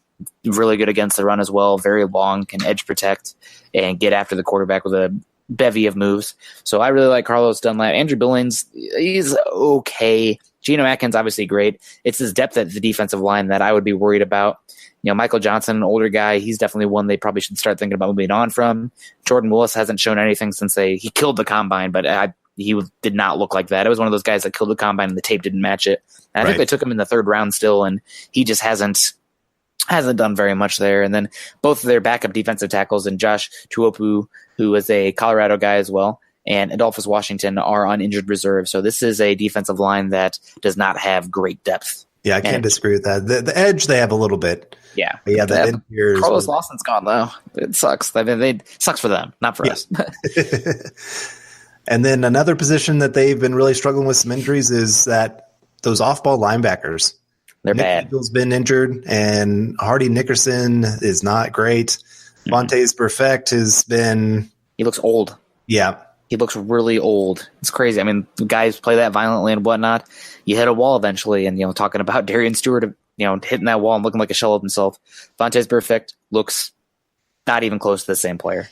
really good against the run as well. Very long, can edge protect, and get after the quarterback with a bevy of moves. So I really like Carlos Dunlap. Andrew Billings, he's okay. Geno Atkins, obviously great. It's his depth at the defensive line that I would be worried about. Michael Johnson, an older guy, he's definitely one they probably should start thinking about moving on from. Jordan Willis hasn't shown anything since he killed the combine, but he did not look like that. It was one of those guys that killed the combine and the tape didn't match it. And I think they took him in the 3rd round still, and he just hasn't done very much there. And then both of their backup defensive tackles, and Josh Tuopu, who is a Colorado guy as well, and Adolphus Washington are on injured reserve. So this is a defensive line that does not have great depth. Yeah, I can't disagree with that. The edge, they have a little bit. Yeah. But yeah, the end here is Carlos Lawson's gone, though. It sucks. It sucks for them, not for us. And then another position that they've been really struggling with some injuries is that those off-ball linebackers. They're Nick bad. Eagle's been injured, and Hardy Nickerson is not great. Vontaze Burfict has been... He looks old. Yeah. He looks really old. It's crazy. I mean, guys play that violently and whatnot. You hit a wall eventually, and talking about Darian Stewart, hitting that wall and looking like a shell of himself. Vontaze Burfict looks not even close to the same player.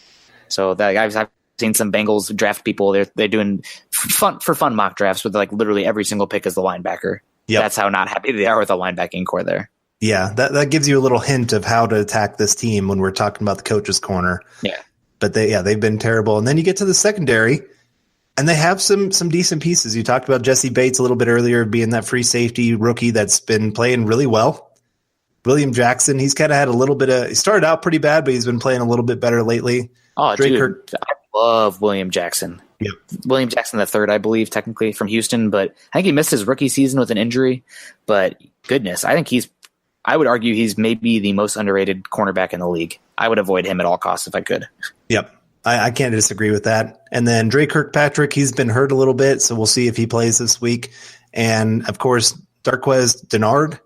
So I've seen some Bengals draft people. They're doing fun mock drafts with like literally every single pick as the linebacker. Yep. That's how not happy they are with the linebacking core there. Yeah, that gives you a little hint of how to attack this team when we're talking about the coach's corner. Yeah. But they've been terrible. And then you get to the secondary, and they have some decent pieces. You talked about Jesse Bates a little bit earlier, being that free safety rookie that's been playing really well. William Jackson, he's kind of had a little bit he started out pretty bad, but he's been playing a little bit better lately. Oh, dude, I love William Jackson. Yep. William Jackson III, I believe, technically from Houston, but I think he missed his rookie season with an injury. But goodness, I would argue he's maybe the most underrated cornerback in the league. I would avoid him at all costs if I could. Yep. I can't disagree with that. And then Dre Kirkpatrick, he's been hurt a little bit, so we'll see if he plays this week. And of course, Darquez Denard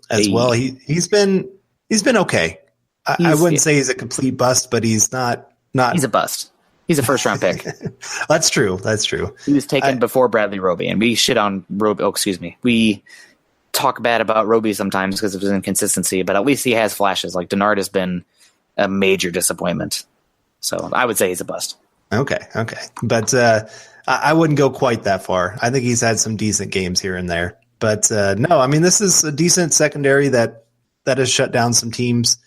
as well. He's been okay. I wouldn't say he's a complete bust, but he's not. He's a bust. He's a first-round pick. That's true. He was taken before Bradley Roby, and we shit on Roby. Oh, excuse me. We talk bad about Roby sometimes because of his inconsistency, but at least he has flashes. Like Denard has been a major disappointment. So I would say he's a bust. Okay. But I wouldn't go quite that far. I think he's had some decent games here and there. But no, I mean, this is a decent secondary that has shut down some teams.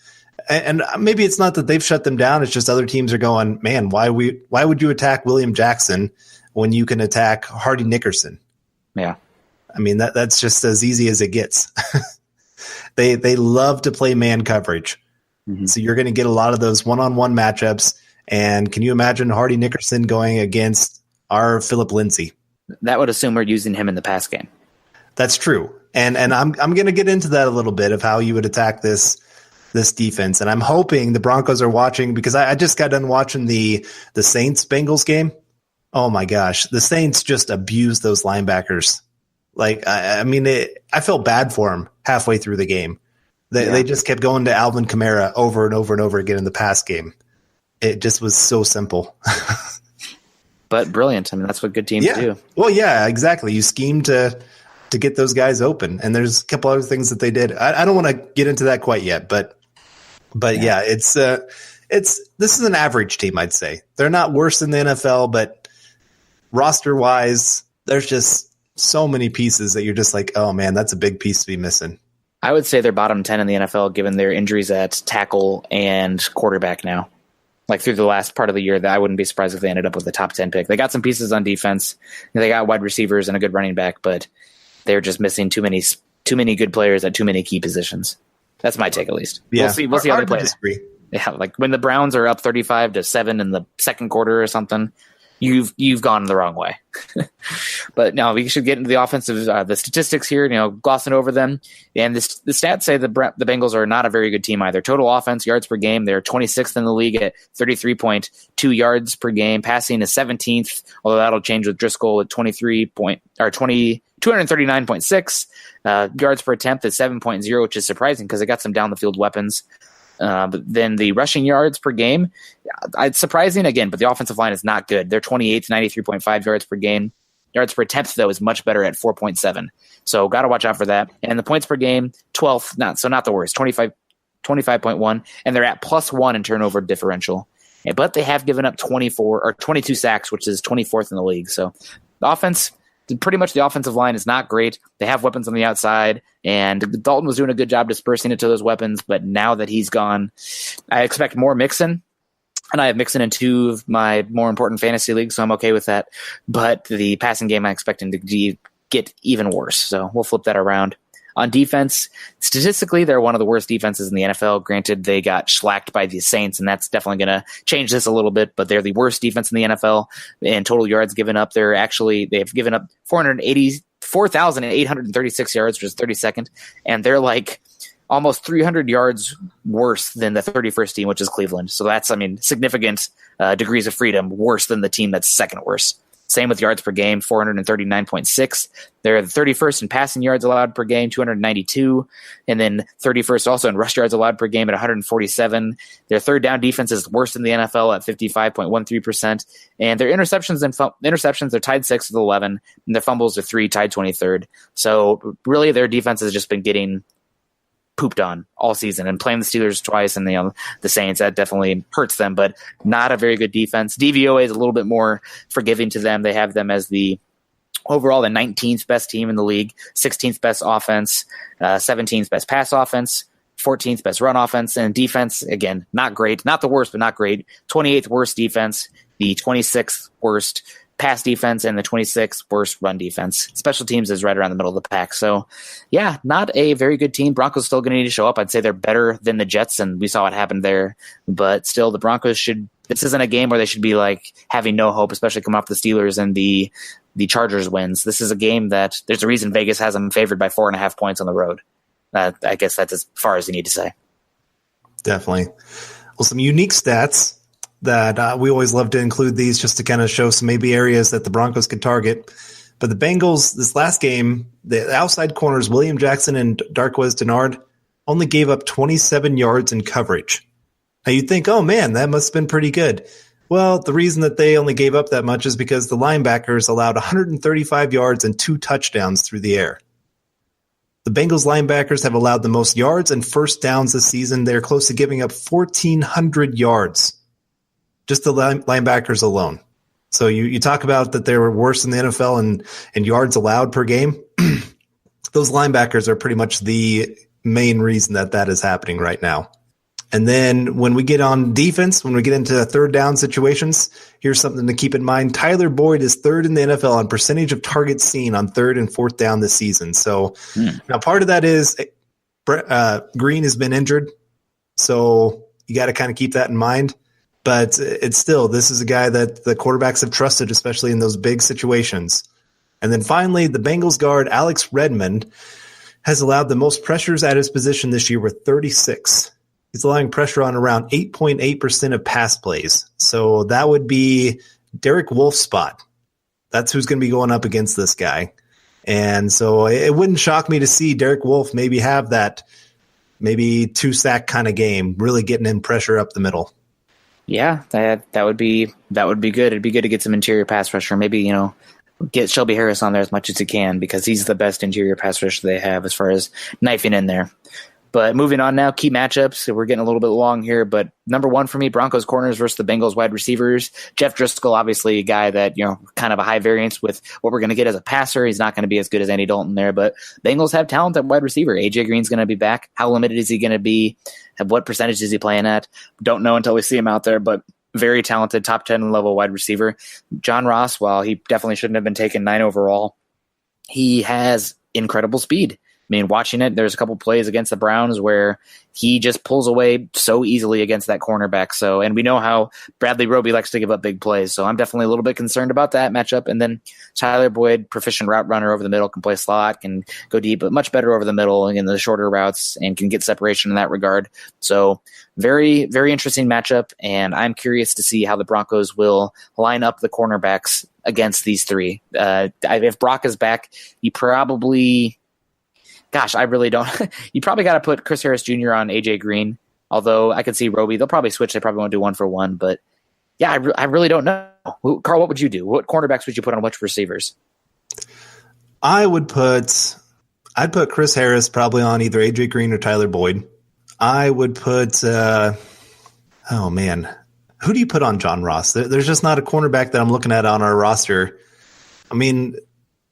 And maybe it's not that they've shut them down. It's just other teams are going, man, why would you attack William Jackson when you can attack Hardy Nickerson? Yeah. I mean, that's just as easy as it gets. They love to play man coverage. Mm-hmm. So you're going to get a lot of those one-on-one matchups. And can you imagine Hardy Nickerson going against our Philip Lindsay? That would assume we're using him in the pass game. That's true. And I'm going to get into that a little bit of how you would attack this defense. And I'm hoping the Broncos are watching, because I just got done watching the Saints-Bengals game. Oh, my gosh. The Saints just abused those linebackers. Like, I mean, I felt bad for them halfway through the game. They just kept going to Alvin Kamara over and over and over again in the pass game. It just was so simple. But brilliant. I mean, that's what good teams do. Well, yeah, exactly. You scheme to get those guys open. And there's a couple other things that they did. I don't want to get into that quite yet, but yeah, this is an average team, I'd say. They're not worse than the NFL, but roster wise, there's just so many pieces that you're just like, oh man, that's a big piece to be missing. I would say they're bottom 10 in the NFL given their injuries at tackle and quarterback now. Like through the last part of the year, that I wouldn't be surprised if they ended up with a top 10 pick. They got some pieces on defense. They got wide receivers and a good running back, but they're just missing too many good players at too many key positions. That's my take, at least. Yeah. We'll see how they play. Yeah, like when the Browns are up 35-7 in the second quarter or something, you've gone the wrong way. But no, we should get into the offensive, the statistics here, glossing over them. And the stats say the Bengals are not a very good team either. Total offense, yards per game, they're 26th in the league at 33.2 yards per game. Passing is 17th, although that'll change with Driscoll at 239.6. Yards per attempt at 7.0, which is surprising because they got some down the field weapons. But then the rushing yards per game, it's surprising again, but the offensive line is not good. They're 28th, 93.5 yards per game. Yards per attempt, though, is much better at 4.7. So got to watch out for that. And the points per game, 12th, not the worst, 25.1, and they're at +1 in turnover differential. But they have given up 22 sacks, which is 24th in the league. So the offense, pretty much the offensive line is not great. They have weapons on the outside, and Dalton was doing a good job dispersing it to those weapons. But now that he's gone, I expect more Mixon. And I have Mixon in 2 of my more important fantasy leagues, so I'm okay with that. But the passing game, I expect him to get even worse. So we'll flip that around. On defense, statistically, they're one of the worst defenses in the NFL. Granted, they got shellacked by the Saints, and that's definitely going to change this a little bit, but they're the worst defense in the NFL. And total yards given up, they've given up 484,836 yards, which is 32nd, and they're like almost 300 yards worse than the 31st team, which is Cleveland. So that's, significant degrees of freedom worse than the team that's second worst. Same with yards per game, 439.6. They're the 31st in passing yards allowed per game, 292. And then 31st also in rush yards allowed per game at 147. Their third down defense is worse than the NFL at 55.13%. And their interceptions are tied 6th with 11. And their fumbles are 3, tied 23rd. So really their defense has just been getting pooped on all season, and playing the Steelers twice and the Saints, that definitely hurts them, but not a very good defense. DVOA is a little bit more forgiving to them. They have them as the 19th best team in the league, 16th best offense, 17th best pass offense, 14th best run offense, and defense, again, not great, not the worst, but not great. 28th worst defense, the 26th worst pass defense, and the 26th worst run defense. Special teams is right around the middle of the pack. So, yeah, not a very good team. Broncos still going to need to show up. I'd say they're better than the Jets, and we saw what happened there. But still, the Broncos this isn't a game where they should be like having no hope, especially coming off the Steelers and the Chargers wins. This is a game that there's a reason Vegas has them favored by 4.5 points on the road. I guess that's as far as you need to say. Definitely. Well, some unique stats that we always love to include these just to kind of show some maybe areas that the Broncos could target. But the Bengals, this last game, the outside corners, William Jackson and Darqueze Dennard, only gave up 27 yards in coverage. Now you'd think, oh man, that must have been pretty good. Well, the reason that they only gave up that much is because the linebackers allowed 135 yards and 2 touchdowns through the air. The Bengals linebackers have allowed the most yards and first downs this season. They're close to giving up 1,400 yards. Just the linebackers alone. So you talk about that they were worse than the NFL in yards allowed per game. Those linebackers are pretty much the main reason that is happening right now. And then when we get on defense, when we get into third down situations, here's something to keep in mind. Tyler Boyd is third in the NFL on percentage of targets seen on 3rd and 4th down this season. So now part of that is Green has been injured. So you got to kind of keep that in mind. But it's still, this is a guy that the quarterbacks have trusted, especially in those big situations. And then finally, the Bengals guard, Alex Redmond, has allowed the most pressures at his position this year with 36. He's allowing pressure on around 8.8% of pass plays. So that would be Derek Wolfe's spot. That's who's going to be going up against this guy. And so it wouldn't shock me to see Derek Wolfe maybe have that maybe 2-sack kind of game, really getting in pressure up the middle. Yeah, that would be good. It'd be good to get some interior pass rusher. Maybe, get Shelby Harris on there as much as he can because he's the best interior pass rusher they have as far as knifing in there. But moving on now, key matchups. So we're getting a little bit long here, but number one for me, Broncos corners versus the Bengals wide receivers. Jeff Driscoll, obviously a guy that, kind of a high variance with what we're going to get as a passer. He's not going to be as good as Andy Dalton there, but Bengals have talent at wide receiver. AJ Green's going to be back. How limited is he going to be? What percentage is he playing at? Don't know until we see him out there, but very talented, top 10 level wide receiver. John Ross, while he definitely shouldn't have been taken 9 overall, he has incredible speed. I mean, watching it, there's a couple plays against the Browns where he just pulls away so easily against that cornerback. So, and we know how Bradley Roby likes to give up big plays. So I'm definitely a little bit concerned about that matchup. And then Tyler Boyd, proficient route runner over the middle, can play slot, can go deep, but much better over the middle and in the shorter routes and can get separation in that regard. So very, very interesting matchup. And I'm curious to see how the Broncos will line up the cornerbacks against these three. If Brock is back, you probably... Gosh, I really don't. You probably got to put Chris Harris Jr. on AJ Green, although I could see Roby. They'll probably switch. They probably won't do 1-for-1, but yeah, I really don't know. Carl, what would you do? What cornerbacks would you put on which receivers? I'd put Chris Harris probably on either AJ Green or Tyler Boyd. I would put, who do you put on John Ross? There's just not a cornerback that I'm looking at on our roster. I mean,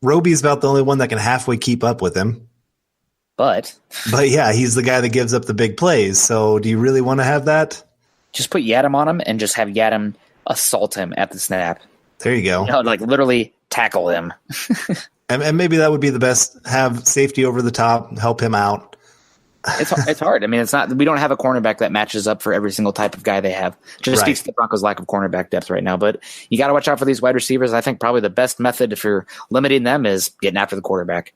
Roby's about the only one that can halfway keep up with him. But yeah, he's the guy that gives up the big plays. So do you really want to have that? Just put Yadam on him and just have Yadam assault him at the snap. There you go. Like literally tackle him. and maybe that would be the best. Have safety over the top, help him out. It's hard. I mean, it's not. We don't have a cornerback that matches up for every single type of guy they have. Just speaks to the Broncos' lack of cornerback depth right now. But you got to watch out for these wide receivers. I think probably the best method for limiting them is getting after the quarterback.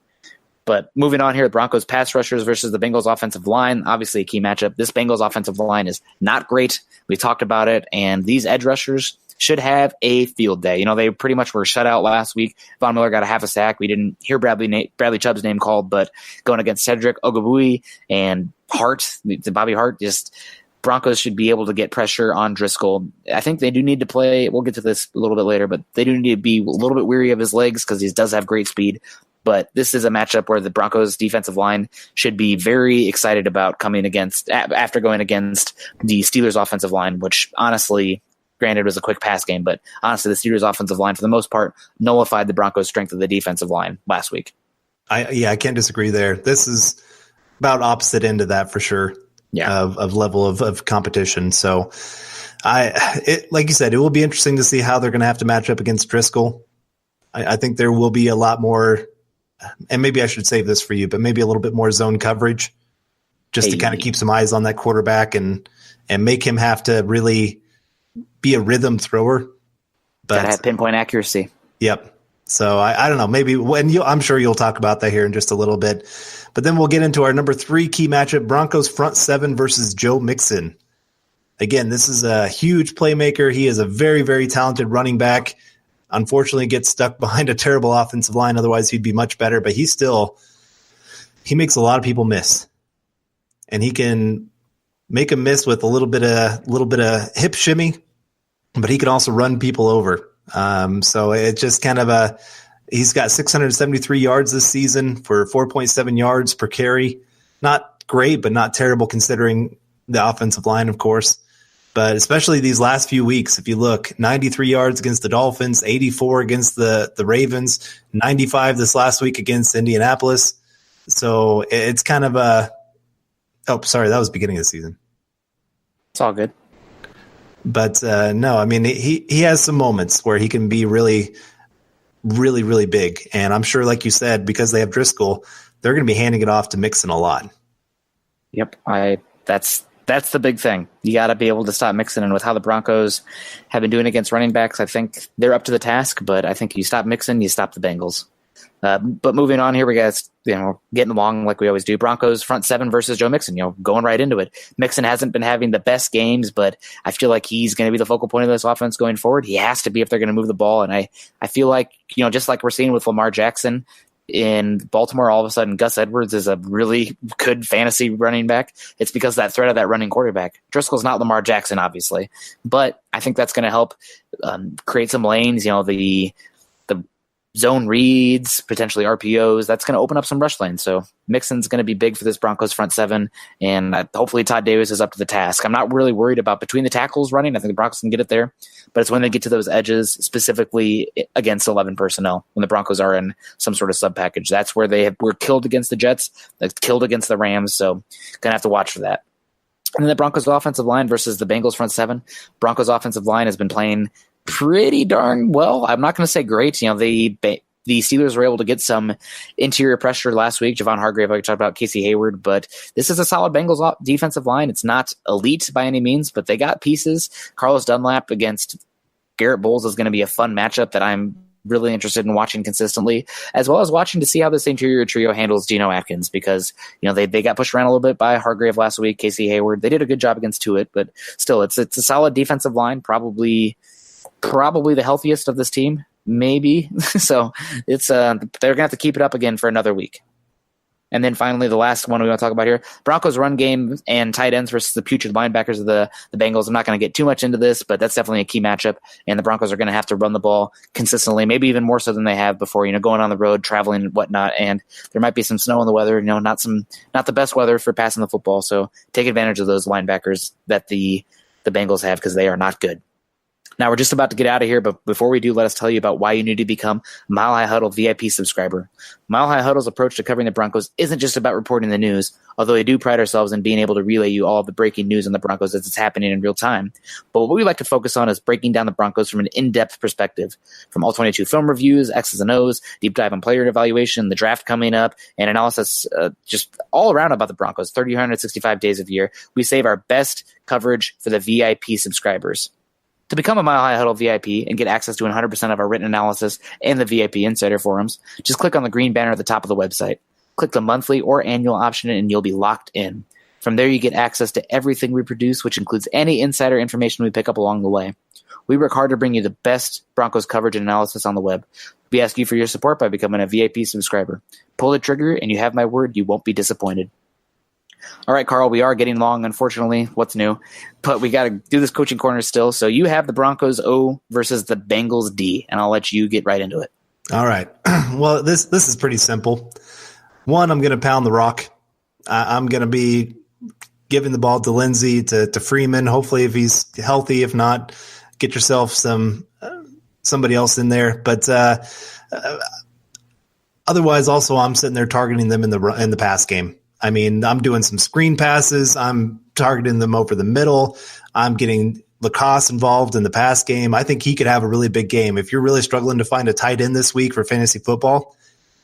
But moving on here, the Broncos pass rushers versus the Bengals offensive line, obviously a key matchup. This Bengals offensive line is not great. We talked about it, and these edge rushers should have a field day. They pretty much were shut out last week. Von Miller got a half a sack. We didn't hear Bradley Chubb's name called, but going against Cedric Ogbuehi and Bobby Hart, just Broncos should be able to get pressure on Driscoll. I think they do need to play. We'll get to this a little bit later, but they do need to be a little bit weary of his legs because he does have great speed. But this is a matchup where the Broncos defensive line should be very excited about coming against after going against the Steelers offensive line, which honestly, granted, was a quick pass game, but honestly, the Steelers offensive line for the most part nullified the Broncos' strength of the defensive line last week. I can't disagree there. This is about opposite end of that for sure. Yeah, of level of competition. So, like you said, it will be interesting to see how they're going to have to match up against Driscoll. I think there will be a lot more. And maybe I should save this for you, but maybe a little bit more zone coverage just to kind of keep some eyes on that quarterback and make him have to really be a rhythm thrower. But gotta have pinpoint accuracy. Yep. So I don't know, maybe I'm sure you'll talk about that here in just a little bit, but then we'll get into our number 3 key matchup, Broncos front 7 versus Joe Mixon. Again, this is a huge playmaker. He is a very, very talented running back. Unfortunately, gets stuck behind a terrible offensive line. Otherwise, he'd be much better. But he makes a lot of people miss, and he can make them miss with a little bit of hip shimmy. But he can also run people over. So it's just kind of he's got 673 yards this season for 4.7 yards per carry. Not great, but not terrible considering the offensive line, of course. But especially these last few weeks, if you look, 93 yards against the Dolphins, 84 against the Ravens, 95 this last week against Indianapolis. So it's kind of that was beginning of the season. It's all good. But no, I mean, he has some moments where he can be really, really, really big. And I'm sure, like you said, because they have Driscoll, they're going to be handing it off to Mixon a lot. Yep, That's the big thing. You got to be able to stop Mixon, and with how the Broncos have been doing against running backs, I think they're up to the task. But I think you stop Mixon, you stop the Bengals. But moving on here, we got getting along like we always do. Broncos front 7 versus Joe Mixon. Going right into it. Mixon hasn't been having the best games, but I feel like he's going to be the focal point of this offense going forward. He has to be if they're going to move the ball, and I feel like just like we're seeing with Lamar Jackson. in Baltimore, all of a sudden Gus Edwards is a really good fantasy running back, it's because that threat of that running quarterback. Driscoll's not Lamar Jackson, obviously, but I think that's going to help create some lanes. The zone reads, potentially RPOs, that's going to open up some rush lanes. So Mixon's going to be big for this Broncos front seven, and hopefully Todd Davis is up to the task. I'm not really worried about between the tackles running. I think the Broncos can get it there, but it's when they get to those edges, specifically against 11 personnel, when the Broncos are in some sort of sub package. That's where they were killed against the Jets, killed against the Rams, so going to have to watch for that. And then the Broncos offensive line versus the Bengals front seven. Broncos offensive line has been playing pretty darn well. I'm not going to say great. The Steelers were able to get some interior pressure last week. Javon Hargrave, like I talked about, Casey Hayward, but this is a solid Bengals defensive line. It's not elite by any means, but they got pieces. Carlos Dunlap against Garrett Bowles is going to be a fun matchup that I'm really interested in watching consistently, as well as watching to see how this interior trio handles Geno Atkins, because they got pushed around a little bit by Hargrave last week, Casey Hayward. They did a good job against Tuitt, but still, it's a solid defensive line, probably the healthiest of this team, maybe. So it's they're gonna have to keep it up again for another week. And then finally, the last one we want to talk about here, Broncos run game and tight ends versus the putrid linebackers of the Bengals. I'm not going to get too much into this, but that's definitely a key matchup, and the Broncos are going to have to run the ball consistently, maybe even more so than they have before, going on the road, traveling and whatnot, and there might be some snow in the weather, not the best weather for passing the football, so take advantage of those linebackers that the Bengals have, because they are not good. Now, we're just about to get out of here, but before we do, let us tell you about why you need to become Mile High Huddle VIP subscriber. Mile High Huddle's approach to covering the Broncos isn't just about reporting the news, although we do pride ourselves in being able to relay you all of the breaking news on the Broncos as it's happening in real time. But what we like to focus on is breaking down the Broncos from an in-depth perspective, from all 22 film reviews, X's and O's, deep dive on player evaluation, the draft coming up, and analysis just all around about the Broncos, 365 days of year. We save our best coverage for the VIP subscribers. To become a Mile High Huddle VIP and get access to 100% of our written analysis and the VIP Insider forums, just click on the green banner at the top of the website. Click the monthly or annual option and you'll be locked in. From there, you get access to everything we produce, which includes any insider information we pick up along the way. We work hard to bring you the best Broncos coverage and analysis on the web. We ask you for your support by becoming a VIP subscriber. Pull the trigger and you have my word, you won't be disappointed. All right, Carl, we are getting long, unfortunately. What's new? But we got to do this coaching corner still. So you have the Broncos O versus the Bengals D, and I'll let you get right into it. All right. Well, this is pretty simple. One, I'm going to pound the rock. I'm going to be giving the ball to Lindsey, to Freeman, hopefully if he's healthy. If not, get yourself somebody else in there. But otherwise, also, I'm sitting there targeting them in the pass game. I mean, I'm doing some screen passes. I'm targeting them over the middle. I'm getting Lacoste involved in the pass game. I think he could have a really big game. If you're really struggling to find a tight end this week for fantasy football,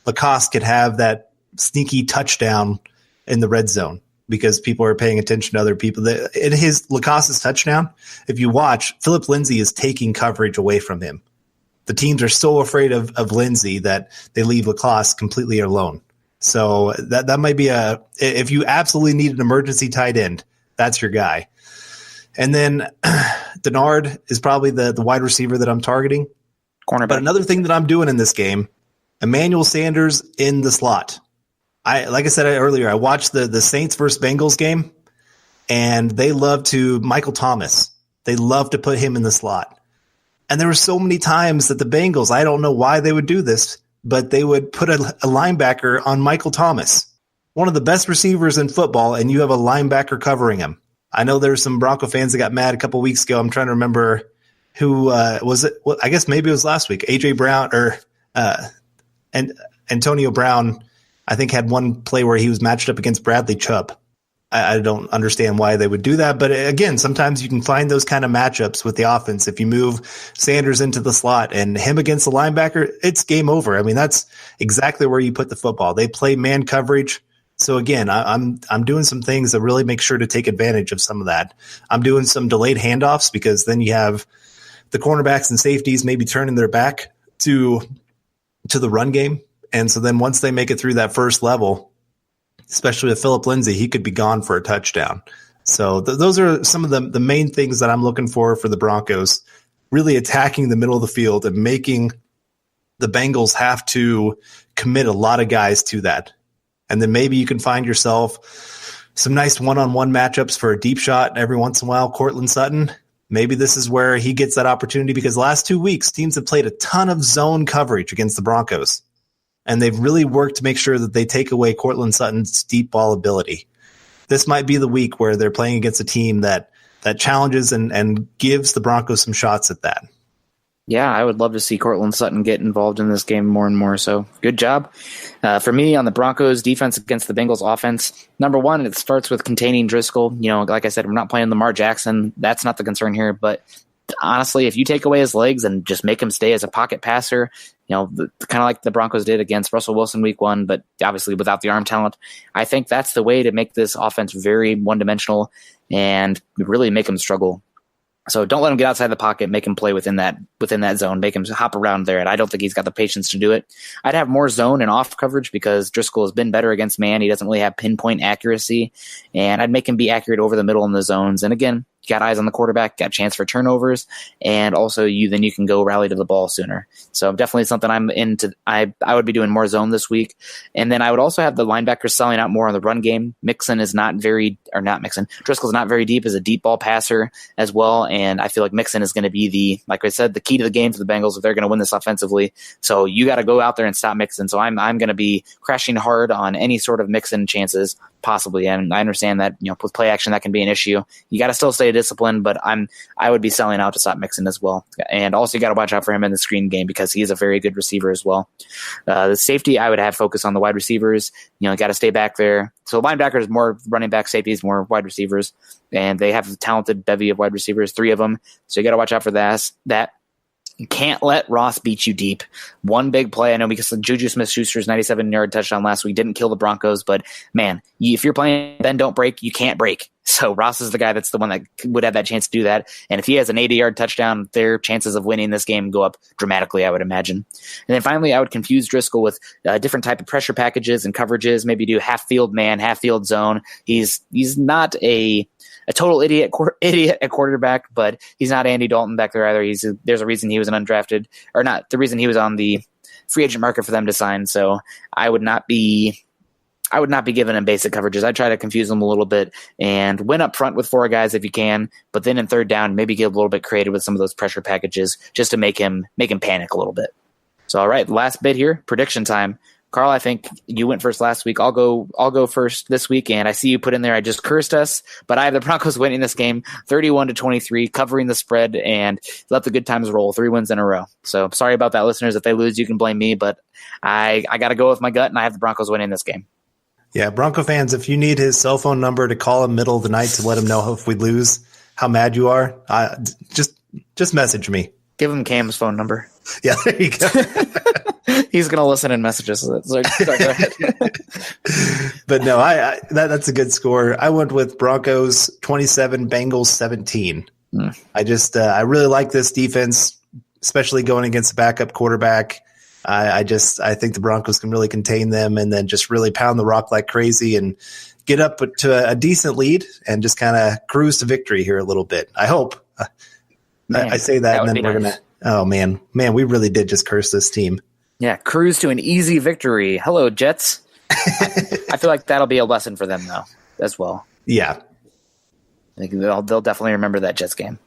Lacoste could have that sneaky touchdown in the red zone because people are paying attention to other people. In his Lacoste's touchdown, if you watch, Philip Lindsay is taking coverage away from him. The teams are so afraid of Lindsay that they leave Lacoste completely alone. So that might be if you absolutely need an emergency tight end, that's your guy. And then Denard is probably the wide receiver that I'm targeting. Cornerback. But another thing that I'm doing in this game, Emmanuel Sanders in the slot. Like I said earlier, I watched the Saints versus Bengals game, and they love to Michael Thomas. They love to put him in the slot. And there were so many times that the Bengals, I don't know why they would do this, but they would put a linebacker on Michael Thomas, one of the best receivers in football, and you have a linebacker covering him. I know there's some Bronco fans that got mad a couple weeks ago. I'm trying to remember who was it. Well, I guess maybe it was last week. A.J. Brown and Antonio Brown, I think, had one play where he was matched up against Bradley Chubb. I don't understand why they would do that. But again, sometimes you can find those kind of matchups with the offense. If you move Sanders into the slot and him against the linebacker, it's game over. I mean, that's exactly where you put the football. They play man coverage. So again, I'm doing some things that really make sure to take advantage of some of that. I'm doing some delayed handoffs because then you have the cornerbacks and safeties maybe turning their back to the run game. And so then once they make it through that first level, especially with Philip Lindsay, he could be gone for a touchdown. So those are some of the main things that I'm looking for the Broncos, really attacking the middle of the field and making the Bengals have to commit a lot of guys to that. And then maybe you can find yourself some nice one-on-one matchups for a deep shot every once in a while. Courtland Sutton, maybe this is where he gets that opportunity, because the last 2 weeks, teams have played a ton of zone coverage against the Broncos. And they've really worked to make sure that they take away Courtland Sutton's deep ball ability. This might be the week where they're playing against a team that challenges and gives the Broncos some shots at that. Yeah, I would love to see Courtland Sutton get involved in this game more and more. So good job. For me, on the Broncos defense against the Bengals offense, number one, it starts with containing Driscoll. Like I said, we're not playing Lamar Jackson. That's not the concern here. But honestly, if you take away his legs and just make him stay as a pocket passer, kind of like the Broncos did against Russell Wilson week 1, but obviously without the arm talent, I think that's the way to make this offense very one-dimensional and really make him struggle. So don't let him get outside the pocket, make him play within that zone, make him hop around there. And I don't think he's got the patience to do it. I'd have more zone and off coverage because Driscoll has been better against man. He doesn't really have pinpoint accuracy. And I'd make him be accurate over the middle in the zones. And again, you got eyes on the quarterback, got a chance for turnovers, and also you can go rally to the ball sooner. So definitely something I'm into. I would be doing more zone this week. And then I would also have the linebackers selling out more on the run game. Driscoll's not very deep as a deep ball passer as well. And I feel like Mixon is going to be like I said, the key to the game for the Bengals if they're going to win this offensively. So you got to go out there and stop Mixon. So I'm going to be crashing hard on any sort of Mixon chances possibly. And I understand that, with play action, that can be an issue. You got to still stay disciplined, but I would be selling out to stop Mixon as well. And also you got to watch out for him in the screen game because he is a very good receiver as well. The safety, I would have focus on the wide receivers. Got to stay back there. So linebackers, more running back, safeties, more wide receivers. And they have a talented bevy of wide receivers, 3 of them. So you got to watch out for that. You can't let Ross beat you deep. One big play, I know because Juju Smith-Schuster's 97-yard touchdown last week didn't kill the Broncos, but man, if you're playing bend, don't break, you can't break. So Ross is the guy that's the one that would have that chance to do that. And if he has an 80-yard touchdown, their chances of winning this game go up dramatically, I would imagine. And then finally, I would confuse Driscoll with different type of pressure packages and coverages, maybe do half field man, half field zone. He's not a total idiot at quarterback, but he's not Andy Dalton back there either. There's a reason he was an undrafted, or not the reason he was on the free agent market for them to sign. So I would not be giving him basic coverages. I'd try to confuse him a little bit and win up front with 4 guys if you can, but then in third down, maybe get a little bit creative with some of those pressure packages just to make him panic a little bit. So, all right, last bit here, prediction time. Carl, I think you went first last week. I'll go first this week, and I see you put in there, I just cursed us, but I have the Broncos winning this game 31-23, covering the spread, and let the good times roll, 3 wins in a row. So sorry about that, listeners. If they lose, you can blame me, but I got to go with my gut, and I have the Broncos winning this game. Yeah, Bronco fans, if you need his cell phone number to call him middle of the night to let him know if we lose, how mad you are, just message me. Give him Cam's phone number. Yeah, there you go. He's going to listen and message us. So, go ahead. But no, that's a good score. I went with Broncos 27, Bengals 17. I really like this defense, especially going against a backup quarterback. I think the Broncos can really contain them and then just really pound the rock like crazy and get up to a decent lead and just kind of cruise to victory here a little bit. I hope. I say that and then we're going to – oh, man, we really did just curse this team. Yeah, cruise to an easy victory. Hello, Jets. I feel like that'll be a lesson for them, though, as well. Yeah. I think they'll definitely remember that Jets game,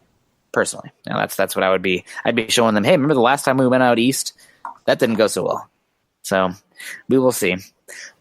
personally. Now, that's what I would be. I'd be showing them, hey, remember the last time we went out east? That didn't go so well. So we will see.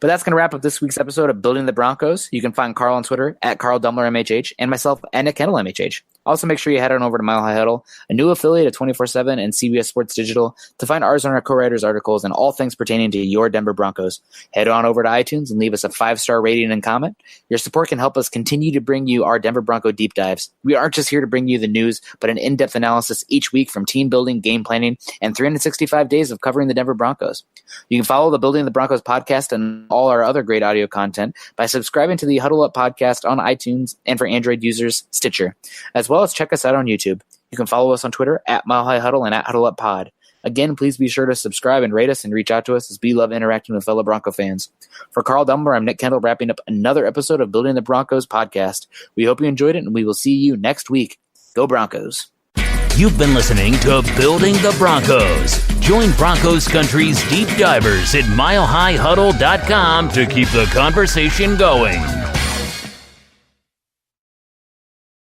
But that's going to wrap up this week's episode of Building the Broncos. You can find Carl on Twitter at Carl Dumler MHH and myself at Nick Kendell MHH. Also, make sure you head on over to Mile High Huddle, a new affiliate of 24/7 and CBS Sports Digital, to find ours and our co-writers' articles and all things pertaining to your Denver Broncos. Head on over to iTunes and leave us a 5-star rating and comment. Your support can help us continue to bring you our Denver Bronco deep dives. We aren't just here to bring you the news, but an in-depth analysis each week from team building, game planning, and 365 days of covering the Denver Broncos. You can follow the Building the Broncos podcast and all our other great audio content by subscribing to the Huddle Up podcast on iTunes and for Android users, Stitcher, as well as check us out on YouTube. You can follow us on Twitter at Mile High Huddle and at Huddle Up Pod. Again, please be sure to subscribe and rate us and reach out to us as we love interacting with fellow Bronco fans. For Carl Dumler, I'm Nick Kendell, wrapping up another episode of Building the Broncos podcast. We hope you enjoyed it, and we will see you next week. Go Broncos. You've been listening to Building the Broncos. Join Broncos Country's deep divers at milehighhuddle.com to keep the conversation going.